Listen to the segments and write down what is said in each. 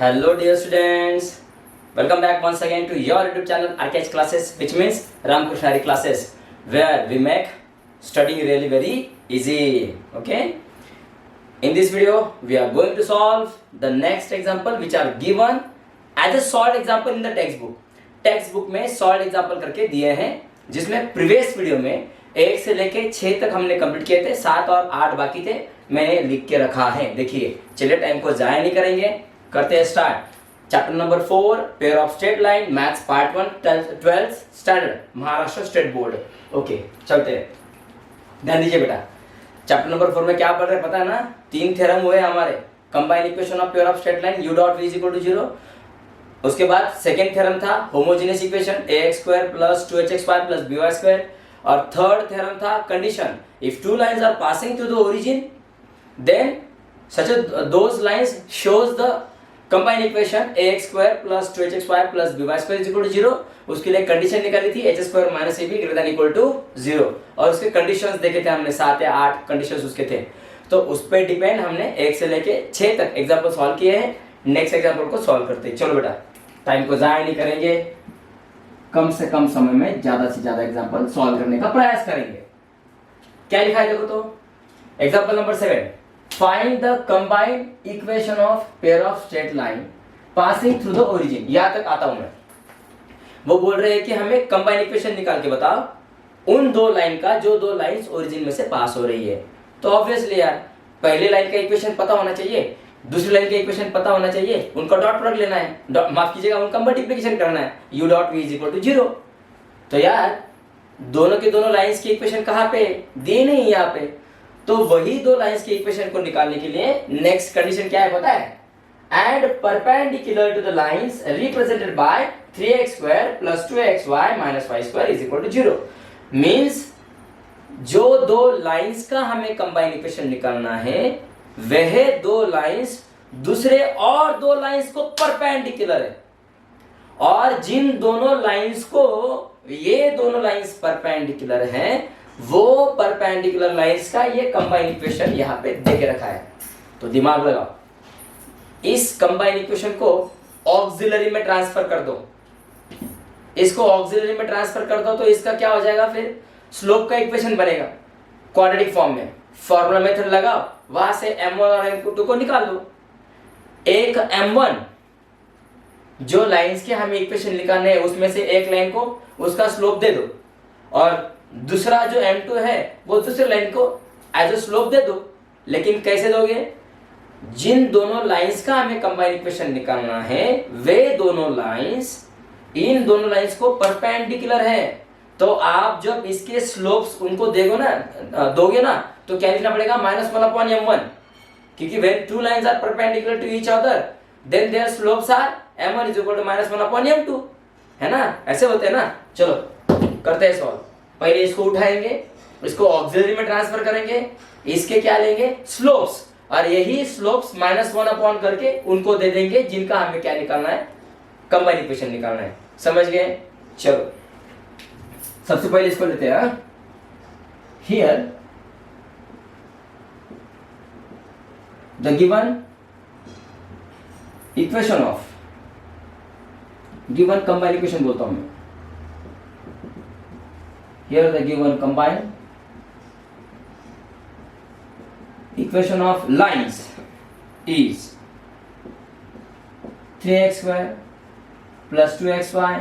Hello dear students, welcome back once again to your YouTube channel RKH classes, which means Ramkrishna Hari classes, where we make studying really very easy. Okay, in this video we are going to solve the next example which are given as a solved example in the textbook में solved example करके दिए हैं, जिसमें previous video में 1 से लेके 6 तक हमने कंप्लीट किए थे, 7 और 8 बाकी थे, मैंने लिख के रखा है। देखिए चलिए टाइम को जाया नहीं करेंगे, करते हैं start. Chapter number 4 pair of straight line, maths part 1, 12th standard, Maharashtra state board. Okay चलते हैं, ध्यान दीजिए बेटा। चैप्टर नंबर 4 में क्या पढ़ रहे हैं पता है ना? 3 थ्योरम हुए हमारे। Combine equation of pair of straight line u dot v is equal to 0। उसके बाद सेकंड थ्योरम था homogeneous equation ax square plus 2hx square plus by square, और थर्ड थ्योरम था condition if two lines are passing through the origin then such as those lines shows the combined equation ax square plus 2hx square plus by square is equal to 0। उसके लिए condition निकाली थी h square minus ab greater than equal to 0, और उसके conditions देखे थे हमने, 7 या 8 कंडीशंस उसके थे। तो उस पे डिपेंड हमने 1 से लेके 6 तक एग्जांपल सॉल्व किए हैं। नेक्स्ट एग्जांपल को सॉल्व करते हैं। चलो बेटा, टाइम को जाया नहीं करेंगे, कम से कम समय में ज्यादा से ज्यादा एग्जांपल सॉल्व करने का प्रयास करेंगे। क्या लिखा है देखो तो, example number 7, find the combined equation of pair of straight line passing through the origin. यहां तक आता हूं मैं। वो बोल रहे हैं कि हमें कंबाइंड इक्वेशन निकाल के बताओ उन दो लाइन का जो दो लाइंस ओरिजिन में से पास हो रही है। तो ऑब्वियसली यार पहले लाइन का इक्वेशन पता होना चाहिए, दूसरी लाइन का इक्वेशन पता होना चाहिए, उनका डॉट प्रोडक्ट लेना है, माफ कीजिएगा उनका मल्टीप्लिकेशन करना है, u dot v is equal to 0। तो यार दोनों के दोनों लाइंस की इक्वेशन कहां पे दी नहीं यहाँ पे, तो वही दो लाइंस की इक्वेशन को निकालने के लिए नेक्स्ट कंडीशन क्या है पता है? And perpendicular to the lines represented by 3x square plus 2xy minus y square is equal to 0। Means जो दो लाइंस का हमें कंबाइन इक्वेशन निकालना है वह दो लाइंस दूसरे और दो लाइंस को परपेंडिकुलर है, और जिन दोनों लाइंस को ये दोनों लाइंस परपेंडिकुलर हैं वो परपेंडिकुलर लाइंस का ये कंबाइन इक्वेशन यहां पे दे के रखा है। तो दिमाग लगाओ, इस कंबाइन इक्वेशन को ऑक्सिलरी में ट्रांसफर कर दो, इसको ऑक्सिलरी में ट्रांसफर कर दो तो इसका क्या हो जाएगा? फिर स्लोप का इक्वेशन बनेगा क्वाड्रेटिक फॉर्म में। फॉर्मूला मेथड लगाओ, वहां से m1 और m2 को निकाल दो। एक m1 जो लाइंस के हमें इक्वेशन निकालने हैं उसमें से एक लाइन को उसका स्लोप दे दो, और दूसरा जो m2 है वो दूसरे लाइन को एज अ स्लोप दे दो। लेकिन कैसे दोगे? जिन दोनों लाइंस का हमें कंबाइन इक्वेशन निकालना है वे दोनों लाइंस इन दोनों लाइंस को परपेंडिकुलर है। तो आप जब इसके स्लोप्स उनको दोगे ना तो क्या लिखना पड़ेगा? -1/m1, क्योंकि when two lines are perpendicular to each other then their slopes are m1 is equal to -1/m2, है ना? ऐसे होते हैं ना। चलो करते हैं सॉल्व। पहले इसको उठाएंगे, इसको ऑक्सिलरी में ट्रांसफर करेंगे, इसके क्या लेंगे? स्लोप्स, और यही स्लोप्स -1 करके उनको दे देंगे जिनका हमें क्या निकालना है? कंबाइन इक्वेशन निकालना है। समझ गए? चलो सबसे पहले इसको लेते हैं। Here the given equation of given combine equation बोलता हूं मैं। Here the given combined equation of lines is 3x square plus 2xy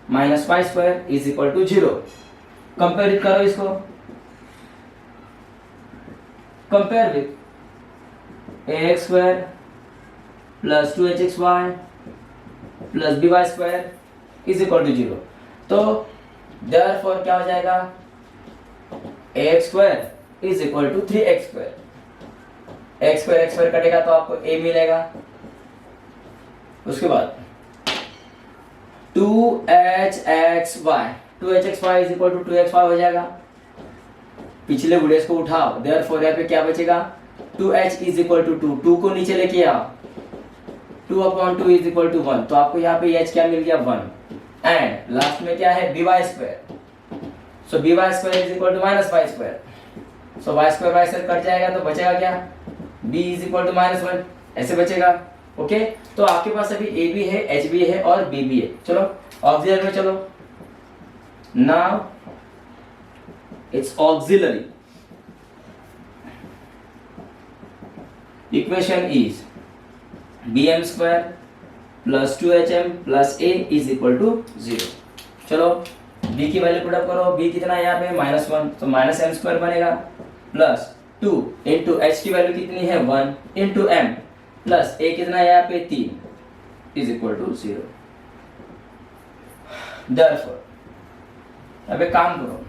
minus y square is equal to 0। Compare करो इसको, compare with ax square plus 2hxy plus by square is equal to 0। तो Therefore क्या हो जाएगा? ax square is equal to 3x square। x square कटेगा तो आपको a मिलेगा। उसके बाद 2hxy is equal to 2xy हो जाएगा। पिछले गुडेस को उठाओ, Therefore यहाँ पे क्या बचेगा? 2h is equal to 2, 2 को नीचे लेके आओ, 2/2 is equal to 1, तो आपको यहाँ पे h क्या मिल गया? 1। एंड लास्ट में क्या है? by square. So by square is equal to minus y square. So y square cut जाएगा तो बचेगा क्या? b इज इक्वल टू -1, ऐसे बचेगा। ओके, तो आपके पास अभी ए भी है, एच भी है और बी भी है। चलो ऑक्सिलरी में चलो, now it's auxiliary equation is bm square plus 2hm plus a is equal to 0। चलो b की वैल्यू पुट अप करो, b कितना है यहाँ पे -1, तो -m स्क्वायर बनेगा प्लस 2 इंटू h की वैल्यू कितनी है 1 इंटू m प्लस a कितना है यहाँ पे 3 इज इक्वल टू 0। देयरफॉर अब एक काम करो,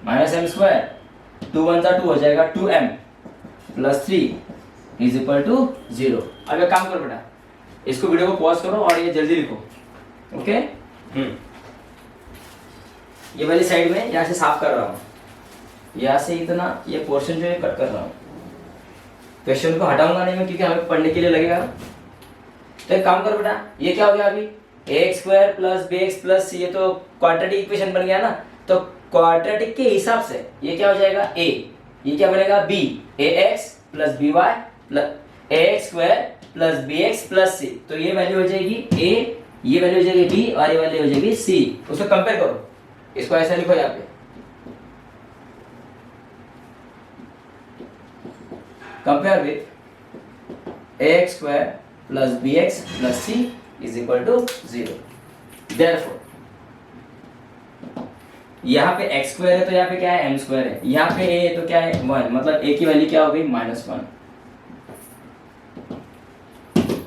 -m स्क्वायर 2 1 2 हो जाएगा 2m plus 3 is equal to 0। अब एक काम करो बेटा, इसको वीडियो को पॉज करो और ये जल्दी लिखो। ओके, ये वाली साइड में यहाँ से साफ कर रहा हूँ, यहाँ से इतना ये पोर्शन जो है कट कर रहा हूँ। क्वेश्चन को हटाऊंगा नहीं मैं, क्योंकि हमें पढ़ने के लिए लगेगा। तो एक काम करो बेटा, ये क्या हो गया अभी ax square plus bx plus c, ये तो क्वाड्रेटिक इक्वेशन बन गया ना। तो क्वाड्रेटिक के हिसाब से ये क्या हो जाएगा a, ये क्या बनेगा b, ax plus by plus ax square plus bx plus c। तो ये वैल्यू हो जाएगी a, ये वैल्यू हो जाएगी b और ये वैल्यू हो जाएगी c। उसको कंपेयर करो, इसको ऐसा लिखो यहाँ पे, compare with ax square plus bx plus c is equal to 0। Therefore यहाँ पे x स्क्वायर है तो यहाँ पे क्या है m स्क्वायर है, यहाँ पे a है तो क्या है 1, मतलब a की वैल्यू क्या हो गई -1।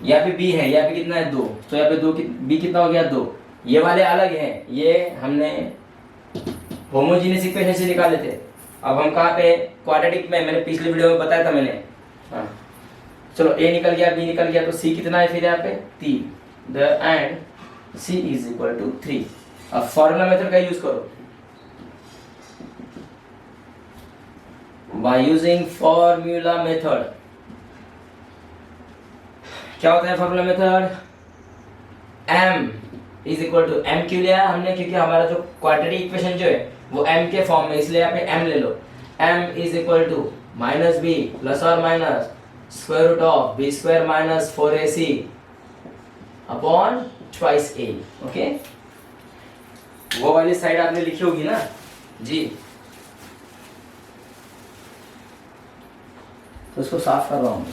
यहाँ पे b है, यहाँ पे कितना है 2, तो यहाँ पे b कितना हो गया 2। ये वाले अलग है, ये हमने होमोजेनियस इक्वेशन से निकाले थे। अब हम कहाँ पे क्वाड्रेटिक में, मैंने पिछले वीडियो में बताया था मैंने। हाँ चलो a निकल गया, b निकल गया, तो c कितना है फिर यहाँ पे 3, and c is equal to 3। अब फॉर्मूला मेथड का यूज करो, बाय यूजिंग फॉर्मूला मेथड। क्या होता है formula method, m is equal to, m क्यों लिया हमने, क्योंकि हमारा जो क्वाड्रेटिक इक्वेशन जो है वो m के फॉर्म में, इसलिए यहाँ पे m ले लो। m is equal to -b plus और minus square root of b square minus 4ac upon twice a। Okay, वो वाली साइड आपने लिखी होगी ना जी, तो उसको साफ कर रहा हूँ।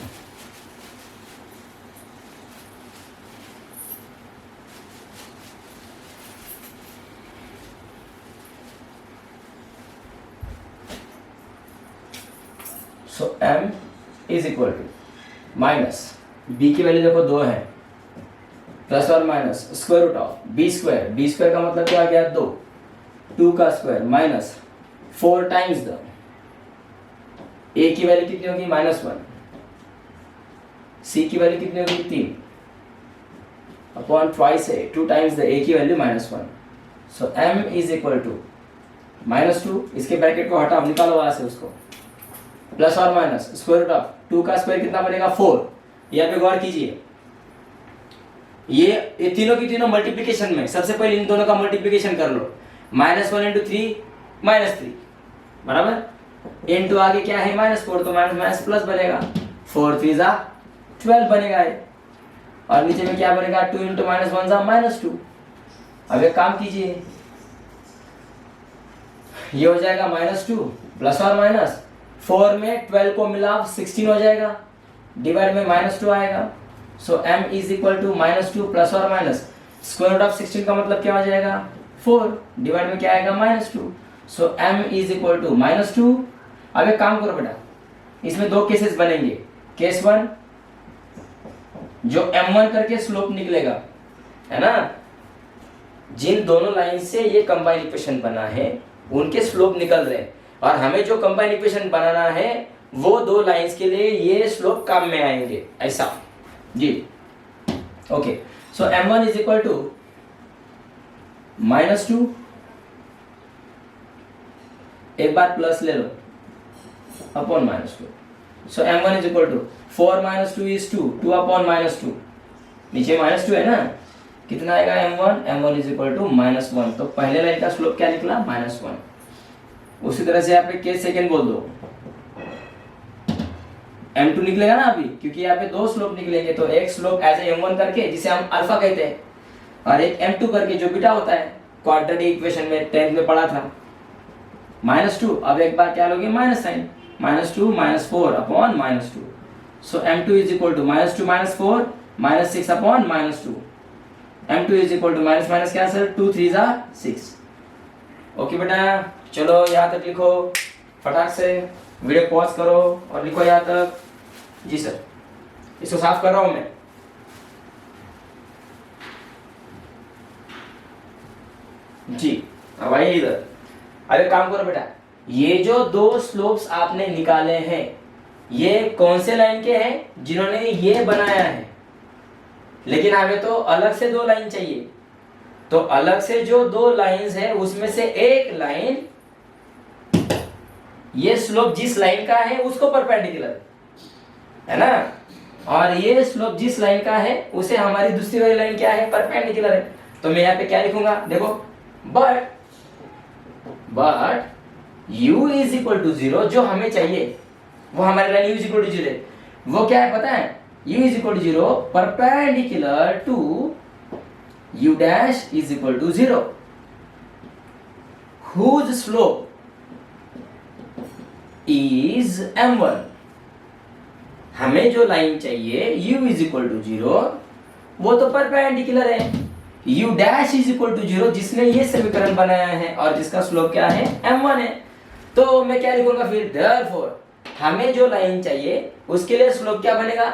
So m is equal to minus b की वैल्यू देखो 2 है, प्लस और minus square root of b square का मतलब क्या आ गया 2, 2 का square minus 4 times the a की वैल्यू कितनी होगी -1, c की वैल्यू कितनी होगी 3 अपॉन ट्वाइस है 2 टाइम्स द a की value -1। So m is equal to -2, इसके ब्रैकेट को हटाओ, निकालो वहां से उसको, प्लस और माइनस स्क्वायर रूट ऑफ 2 का स्क्वायर कितना बनेगा 4। यहाँ पे गौर कीजिए, ये तीनों की तीनों मल्टीप्लिकेशन में, सबसे पहले इन दोनों का मल्टीप्लिकेशन कर लो, -1 इंटू 3 -3 बराबर, इंटू आगे क्या है -4, तो माइनस प्लस बनेगा, 4 3 जा 12 बनेगा ये, और नीचे में क्या बनेगा 2 इंटू -1 जा -2। अब एक काम कीजिए, ये हो जाएगा -2 प्लस और माइनस 4 में 12 को मिला 16 हो जाएगा, डिवाइड में -2 आएगा। So m is equal to -2 plus और माइनस स्क्वायर रूट ऑफ 16 का मतलब क्या हो जाएगा 4, डिवाइड में क्या आएगा -2। सो m इज इक्वल टू -2। अब एक काम करो बेटा, इसमें दो केसेस बनेंगे। केस 1 जो m1 करके स्लोप निकलेगा, है ना, जिन दोनों लाइन से ये कंबाइन इक्वेशन बना है उनके स्लोप निकल रहे हैं, और हमें जो कंबाइन इक्वेशन बनाना है वो दो लाइंस के लिए ये स्लोप काम में आएंगे, ऐसा जी। Okay, so m1 is equal to -2, एक बार प्लस ले लो, upon -2। So m1 is equal to 4 - 2 is 2, 2 upon -2, नीचे -2 है ना, कितना आएगा m1 इज इक्वल टू -1। तो पहले लाइन का स्लोप क्या निकला -1। उसी तरह से आप केस सेकंड बोल दो, m2 निकलेगा ना अभी, क्योंकि यहाँ पे दो स्लोप निकलेंगे, तो एक स्लोप एज ए m1 करके जिसे हम अल्फा कहते हैं, और एक m2 करके जो बीटा होता है, क्वाड्रेटिक इक्वेशन में 10th में पढ़ा था, -2। अब एक बार क्या लोगे, minus sign, -2 -4 upon -2, so m2 is equal to -2 -4 -6 upon -2, m2 is equal to minus minus cancel, 2 3 जा 6। ओके बेटा, चलो यहाँ तक लिखो, फटाक से वीडियो पॉज करो और लिखो यहाँ तक। जी सर, इसको साफ कर रहा हूं मैं। जी अब आइए इधर। अब एक काम करो बेटा, ये जो दो स्लोप्स आपने निकाले हैं, ये कौन से लाइन के हैं, जिन्होंने ये बनाया है, लेकिन हमें तो अलग से दो लाइन चाहिए। तो अलग से जो दो लाइंस है उसमें से एक लाइन, ये स्लोप जिस लाइन का है उसको परपेंडिकुलर है ना, और ये स्लोप जिस लाइन का है उसे हमारी दूसरी वाली लाइन क्या है, परपेंडिकुलर है। तो मैं यहाँ पे क्या लिखूंगा, देखो, but u is equal to 0, जो हमें चाहिए वो हमारी line u is equal to 0 है, वो क्या है पता है, u is equal to 0 perpendicular to u dash is equal to 0, whose slope is m1। हमें जो लाइन चाहिए u इज इक्वल टू 0, वो तो परपेंडिकुलर है u dash is equal to 0, जिसने ये समीकरण बनाया है और जिसका स्लोप क्या है, m1 है। तो मैं क्या लिखूंगा फिर, देयरफॉर हमें जो लाइन चाहिए उसके लिए स्लोप क्या बनेगा,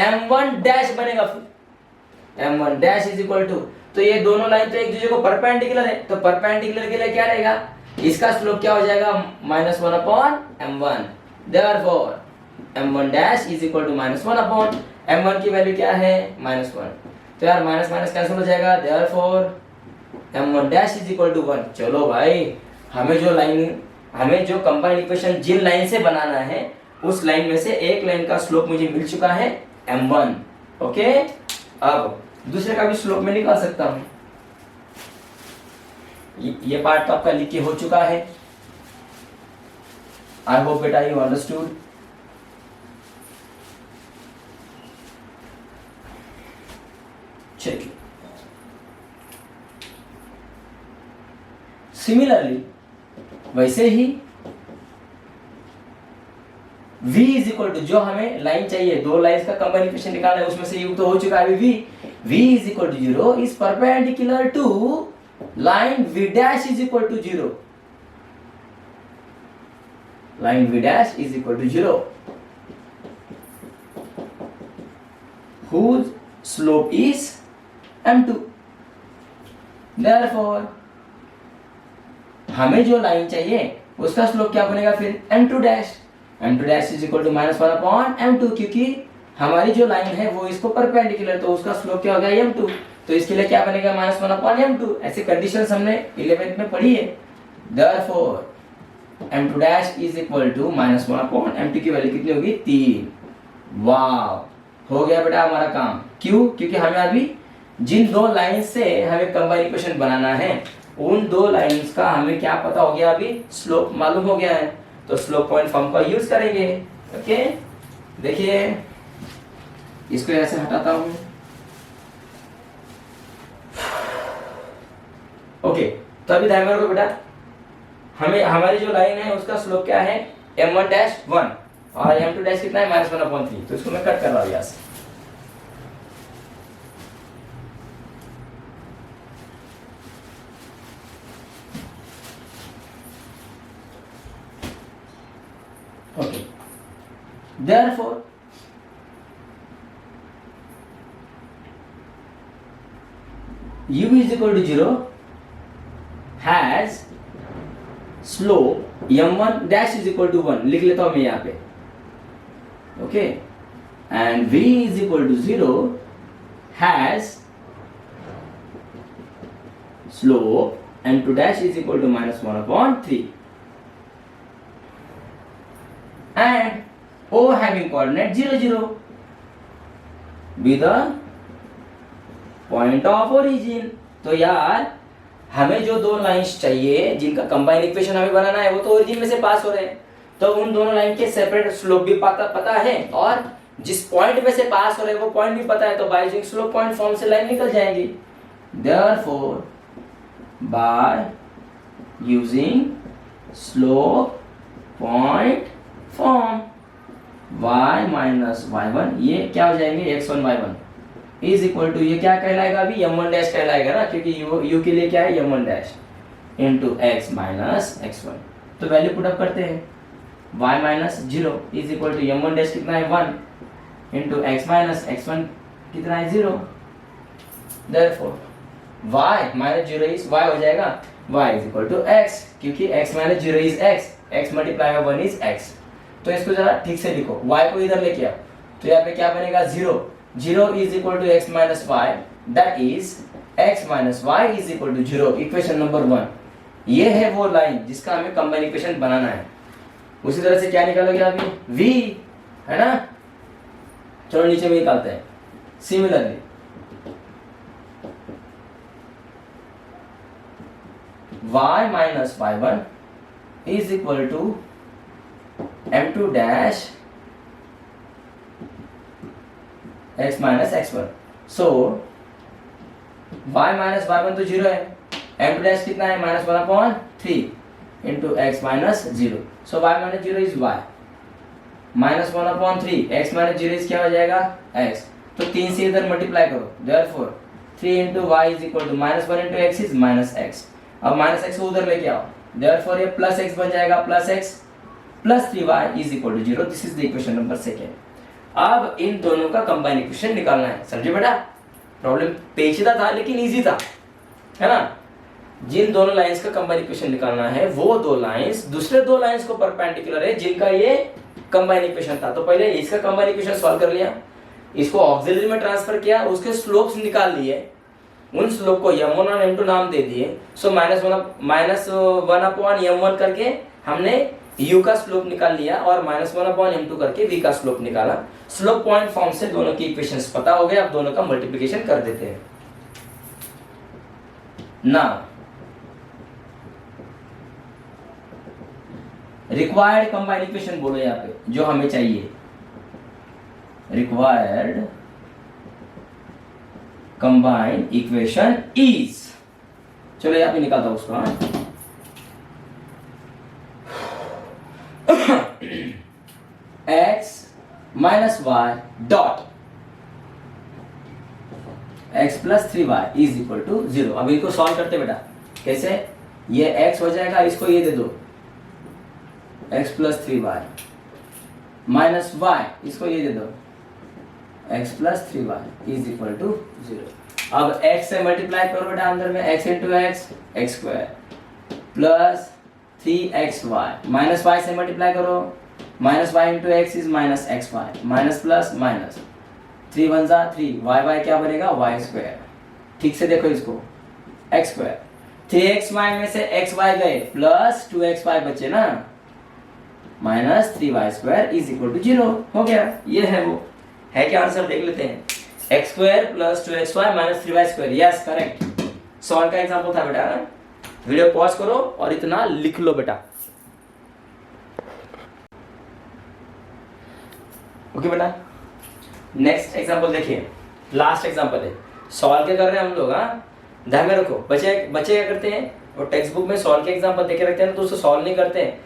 m1 डैश बनेगा। फिर m1 dash is equal to, तो ये दोनों लाइन तो एक दूसरे को परपेंडिकुलर है, तो परपेंडिकुलर के लिए क्या रहेगा, इसका स्लोप क्या हो जाएगा, -1 upon m1। Therefore m1 dash is equal to -1 upon m1 की वैल्यू क्या है, -1। तो यार माइनस माइनस कैंसिल हो जाएगा, therefore m1 dash is equal to 1। चलो भाई, हमें जो कंबाइंड इक्वेशन जिन लाइन से बनाना है, उस लाइन में से एक लाइन का स्लोप मुझे मिल चुका है m1। ओके, अब दूसरे का भी स्लोप में निकाल सकता हूं। ये पार्ट तो आपका लिख के हो चुका है। आई होप बेटा यू अंडरस्टूड। चलिए, सिमिलरली वैसे ही v इज इक्वल टू, जो हमें लाइन चाहिए, दो लाइंस का कंबाइंड इक्वेशन निकालना है, उसमें से u तो हो चुका है अभी v is equal to 0 is perpendicular to line v dash is equal to 0, line v dash is equal to 0, whose slope is m2। Therefore हमें जो लाइन चाहिए उसका स्लोप क्या बनेगा फिर, m2 dash. m2 dash is equal to -1 upon m2, क्योंकि हमारी जो लाइन है वो इसको परपेंडिकुलर, तो उसका स्लोप क्या हो गया, m2। तो इसके लिए क्या बनेगा, -1 अपॉन m2। ऐसे कंडीशंस हमने 11th में पढ़ी है। Therefore m2 dash is equal to -1 upon m2 की वैल्यू कितनी होगी, 3। वाह, हो गया बेटा हमारा काम। क्यों, क्योंकि हमें अभी जिन दो लाइंस से हमें कंबाइंड इक्वेशन बनाना है, उन दो लाइंस का हमें क्या पता हो गया, अभी स्लोप मालूम हो गया है, तो स्लोप पॉइंट फॉर्म का यूज करेंगे। ओके, देखिए इसको ऐसे हटाता हूं। ओके, तो अभी ध्यान रखो बेटा, हमें हमारी जो लाइन है उसका स्लोप क्या है, m1 डैश 1 और m2 डैश कितना है, -1 अपॉन 3। तो इसको मैं कट कर रहा हूं यहां से। Okay, therefore u is equal to 0 has slope m1 dash is equal to 1, लिख लेता हूं मैं यहाँ पे। Okay, and v is equal to 0 has slope m2 dash is equal to -1 upon 3 and O having coordinate 0 0 be the point of origin। तो यार हमें जो दो लाइंस चाहिए जिनका कंबाइंड इक्वेशन हमें बनाना है, वो तो ओरिजिन में से पास हो रहे हैं, तो उन दोनों लाइन के सेपरेट स्लोप भी पता है, और जिस पॉइंट में से पास हो रहे वो पॉइंट भी पता है, तो by using slope point form से लाइन निकल जाएगी। Therefore by using slope point form y minus y1, ये क्या हो जाएंगे x1 y1 is equal to, ये क्या कहलाएगा अभी m1 डैश कहलाएगा ना, क्योंकि u के लिए क्या है m1 dash into x minus x1। तो वैल्यू पुट अप करते हैं, y minus 0 is equal to m1 dash कितना है 1 इंटू x माइनस x1 कितना है 0। Therefore y minus 0 is y हो जाएगा y is equal to x, क्योंकि x minus 0 is x multiply by 1 is x। तो इसको जरा ठीक से लिखो, y को इधर लेके आओ, तो यहाँ पे क्या बनेगा 0 is equal to x minus y, that is x minus y is equal to 0, equation number 1। ये है वो लाइन जिसका हमें कंबाइन इक्वेशन बनाना है। उसी तरह से क्या निकालोगे अभी v, है ना, चलो नीचे में निकालते हैं। Similarly y minus y1 is equal to m2 dash x minus x1। So y minus y1 तो 0 है, m2 डैश कितना है minus 1/3 into x minus 0। So y minus 0 is y minus 1/3, x minus 0 is क्या हो जाएगा x। तो 3 से इधर मल्टीप्लाई करो, therefore 3 into y is equal to minus 1 into x is minus x। अब माइनस x को उधर लेके आओ, देयरफॉर ये प्लस x बन जाएगा, plus x plus 3y is equal to 0। This is the equation number 2। अब इन दोनों का कंबाइन इक्वेशन निकालना है। समझे बेटा, प्रॉब्लम पेचीदा था लेकिन इजी था, है ना। जिन दोनों लाइंस का कंबाइन इक्वेशन निकालना है वो दो लाइंस दूसरे दो लाइंस को परपेंडिकुलर है जिनका ये कंबाइन इक्वेशन था। तो पहले इसका कंबाइन इक्वेशन सॉल्व कर लिया, इसको ऑक्सिलरी में ट्रांसफर किया, उसके स्लोप्स निकाल लिए, उन स्लोप को m1 और m2 नाम दे दिए। सो माइनस 1/m1 करके हमने u का स्लोप निकाल लिया और माइनस 1/m2 करके v का स्लोप निकाला। स्लोप पॉइंट फॉर्म से दोनों की इक्वेशंस पता हो गए। अब दोनों का मल्टीप्लिकेशन कर देते हैं। नाउ रिक्वायर्ड कंबाइन इक्वेशन बोलो यहाँ पे जो हमें चाहिए, रिक्वायर्ड कंबाइन इक्वेशन इज, चलो यहाँ पे निकालता हूं उसको। x minus y dot x plus 3y is equal to 0। अब इनको सॉल्व करते बेटा, कैसे, ये x हो जाएगा, इसको ये दे दो x plus 3y minus y, इसको ये दे दो x plus 3y is equal to 0। अब x से मल्टीप्लाई करो बेटा अंदर में, x into x square plus 3xy minus y से मल्टीप्लाई करो, minus y into x is minus xy minus plus minus 3 1 जा 3 y क्या बनेगा y स्क्वायर। ठीक से देखो इसको, x स्क्वायर 3xy में से xy गए प्लस 2xy बचे ना, minus 3y square is equal to 0 हो गया। ये है वो, है क्या आंसर देख लेते हैं, x square plus 2xy minus 3y square, yes correct. Solve का एग्जांपल था बेटा, वीडियो पॉज करो और इतना लिख लो बेटा। ओके बेटा, नेक्स्ट एग्जांपल देखिए, लास्ट एग्जांपल है। सॉल्व क्या कर रहे हैं हम लोग, ध्यान में रखो। बच्चे क्या करते हैं, और टेक्स्ट बुक में सॉल्व के एग्जांपल देखे रखते हैं तो उसको सॉल्व नहीं करते हैं,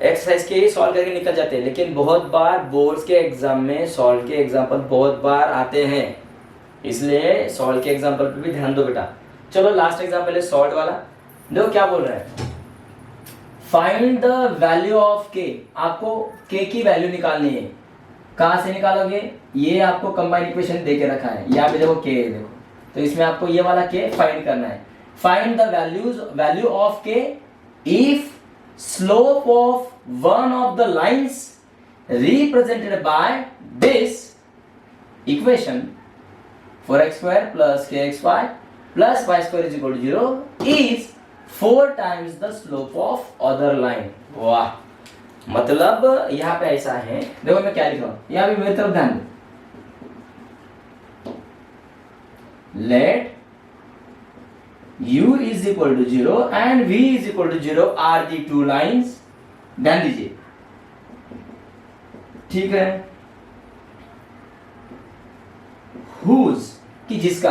एक्सरसाइज के ही सॉल्व करके निकल जाते हैं। लेकिन बहुत बार बोर्ड्स के एग्जाम में सॉल्व के एग्जांपल बहुत बार आते हैं, इसलिए सॉल्व के एग्जांपल पे भी ध्यान दो बेटा। चलो लास्ट एग्जांपल है सॉल्व वाला। देखो क्या बोल रहे हैं, find the value of k। आपको k की वैल्यू निकालनी है। कहां से निकालोगे, ये आपको कंबाइन इक्वेशन दे के रखा है, यहाँ पे देखो k है, देखो तो इसमें आपको ये वाला k फाइंड करना है। Find the value of k if slope of one of the lines represented by this equation for x square plus kxy plus y square is equal to 0 is 4 times the slope of other line। वाह, मतलब यहाँ पे ऐसा है, देखो मैं क्या लिख रहा हूं, यहाँ पे मेरी तरफ ध्यान दो। Let u is equal to 0 and v is equal to 0 are the two lines। ध्यान दीजिए, ठीक है, whose कि जिसका,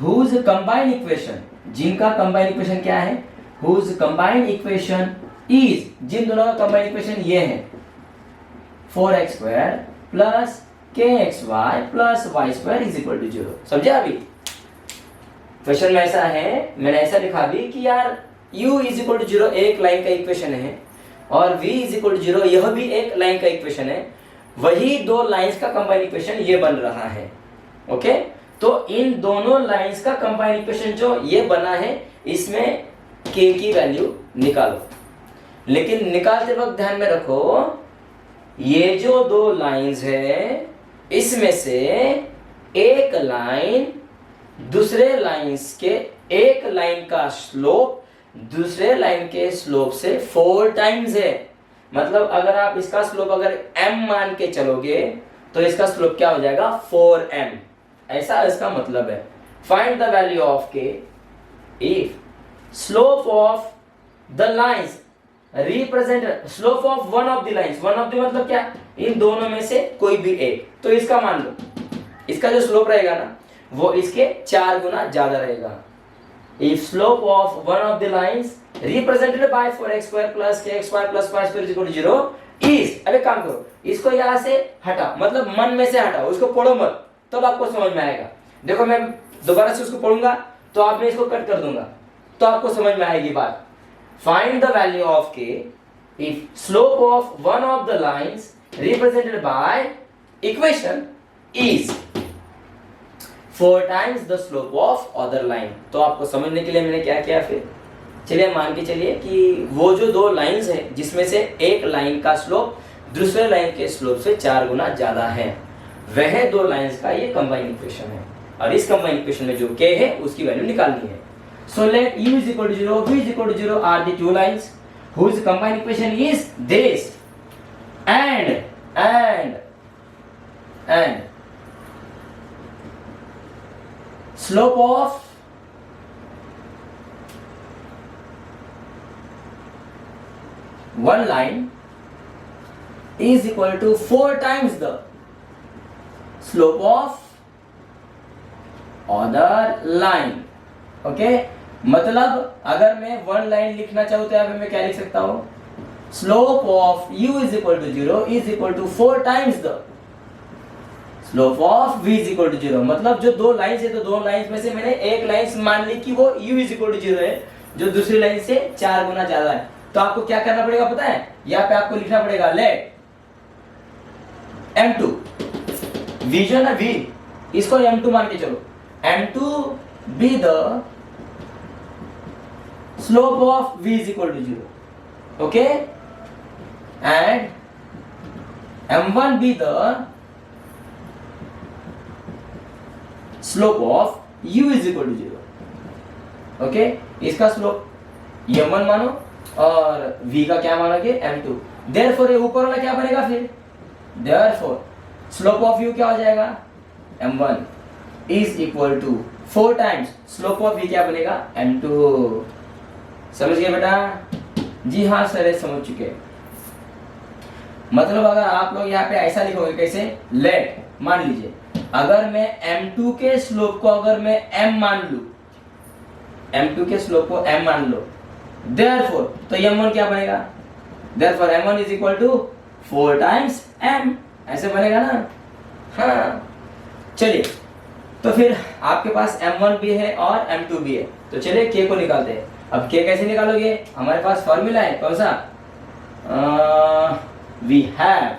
whose combined equation, जिनका combined equation क्या है, whose combined equation is, जिन दोनों का combined equation ये है 4x square plus kxy plus y square is equal to 0। समझे? अभी क्वेश्चन में ऐसा है, मैंने ऐसा लिखा भी कि यार u is equal to 0 एक लाइन का इक्वेशन है और v is equal to 0 यह भी एक लाइन का इक्वेशन है, वही दो लाइंस का कंबाइंड इक्वेशन ये बन रहा है। ओके, तो इन दोनों लाइंस का कंबाइंड इक्वेशन जो ये बना है, इसमें k की वैल्यू निकालो। लेकिन निकालते वक्त ध्यान में रखो, ये जो दो लाइंस है इसमें से एक लाइन दूसरे लाइंस के, एक लाइन का स्लोप दूसरे लाइन के स्लोप से 4 टाइम्स है। मतलब अगर आप इसका स्लोप अगर m मान के चलोगे तो इसका स्लोप क्या हो जाएगा 4m, ऐसा इसका मतलब है। Find the value of k if slope of the lines represent slope of one of the lines, one of the मतलब क्या, इन दोनों में से कोई भी एक, तो इसका मान लो, इसका जो स्लोप रहेगा ना वो इसके 4 गुना ज्यादा रहेगा। If slope of one of the lines represented by 4x square plus kxy plus y square is equal to 0 is, अब एक काम करो, इसको यहाँ से हटा, मतलब मन में से हटाओ, उसको पढ़ो मत, तब आपको समझ में आएगा। देखो मैं दोबारा से उसको पढ़ूंगा तो आप मैं इसको कट कर दूंगा तो आपको समझ में आएगी बात। Find the value of k if slope of one of the lines represented by equation is 4 times the slope of other line। तो आपको समझने के लिए मैंने क्या किया, फिर चलिए मान के चलिए कि वो जो दो लाइंस है जिसमें से एक लाइन का स्लोप दूसरे लाइन के स्लोप से 4 गुना ज्यादा है, वह दो लाइंस का ये कंबाइंड इक्वेशन है। और इस कंबाइंड इक्वेशन में जो k है उसकी वैल्यू निकालनी है। So let u is equal to 0, v is equal to 0 are the two lines whose combined equation is this, and slope of one line is equal to 4 times the slope of other line। Okay, मतलब अगर मैं one line लिखना चाहूँ तो यहाँ पे मैं क्या लिख सकता हूँ, slope of u is equal to 0 is equal to 4 times the slope of v is equal to 0। मतलब जो दो लाइंस है तो दो लाइंस में से मैंने एक लाइन मान ली कि वो u is equal to 0 है, जो दूसरी लाइन से 4 गुना ज्यादा है। तो आपको क्या करना पड़ेगा पता है, यहाँ पे आपको लिखना पड़ेगा लेट m2 v जो ना v, इसको m2 मान के चलो, m2 be the slope of v is equal to 0, okay, and m1 be the slope of u is equal to 0, okay। इसका स्लोप m1 मानो और v का क्या मानोगे m2। therefore ये ऊपर वाला क्या बनेगा फिर, therefore स्लोप ऑफ u क्या हो जाएगा, m1 is equal to 4 times slope of v क्या बनेगा, m2। समझ गए बेटा? जी हाँ सर, समझ चुके। मतलब अगर आप लोग यहाँ पे ऐसा लिखोगे, कैसे, लेट, मान लीजिए अगर मैं m2 के स्लोप को अगर मैं m मान लूं, m2 के स्लोप को m मान लो, therefore तो m1 क्या बनेगा, therefore m1 is equal to 4 times m, ऐसे बनेगा ना। हाँ चलिए, तो फिर आपके पास m1 भी है और m2 भी है, तो चलिए k को निकालते हैं। अब k कैसे निकालोगे, हमारे पास फॉर्मूला है, कौन सा, we have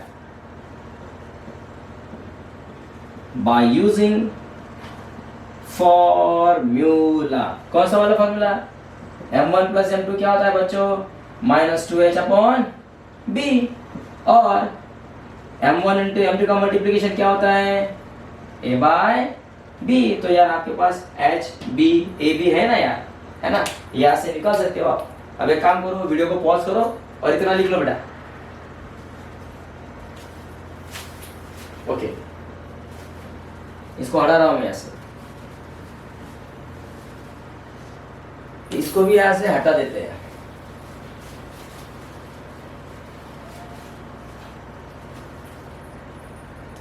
by using formula, कौन सा वाला फॉर्मूला, m1 प्लस m2 क्या होता है बच्चों, -2h अपॉन b, और m1 इंटू m2 का मल्टीप्लीकेशन क्या होता है, a बाय b। तो यार आपके पास h b a b है ना यार, है ना, यहाँ से निकाल सकते हो आप। अब एक काम करो, वीडियो को पॉज करो और इतना लिख लो बेटा, ओके। इसको हटा रहा हूं मैं यहाँ से, इसको भी यहाँ से हटा देते हैं।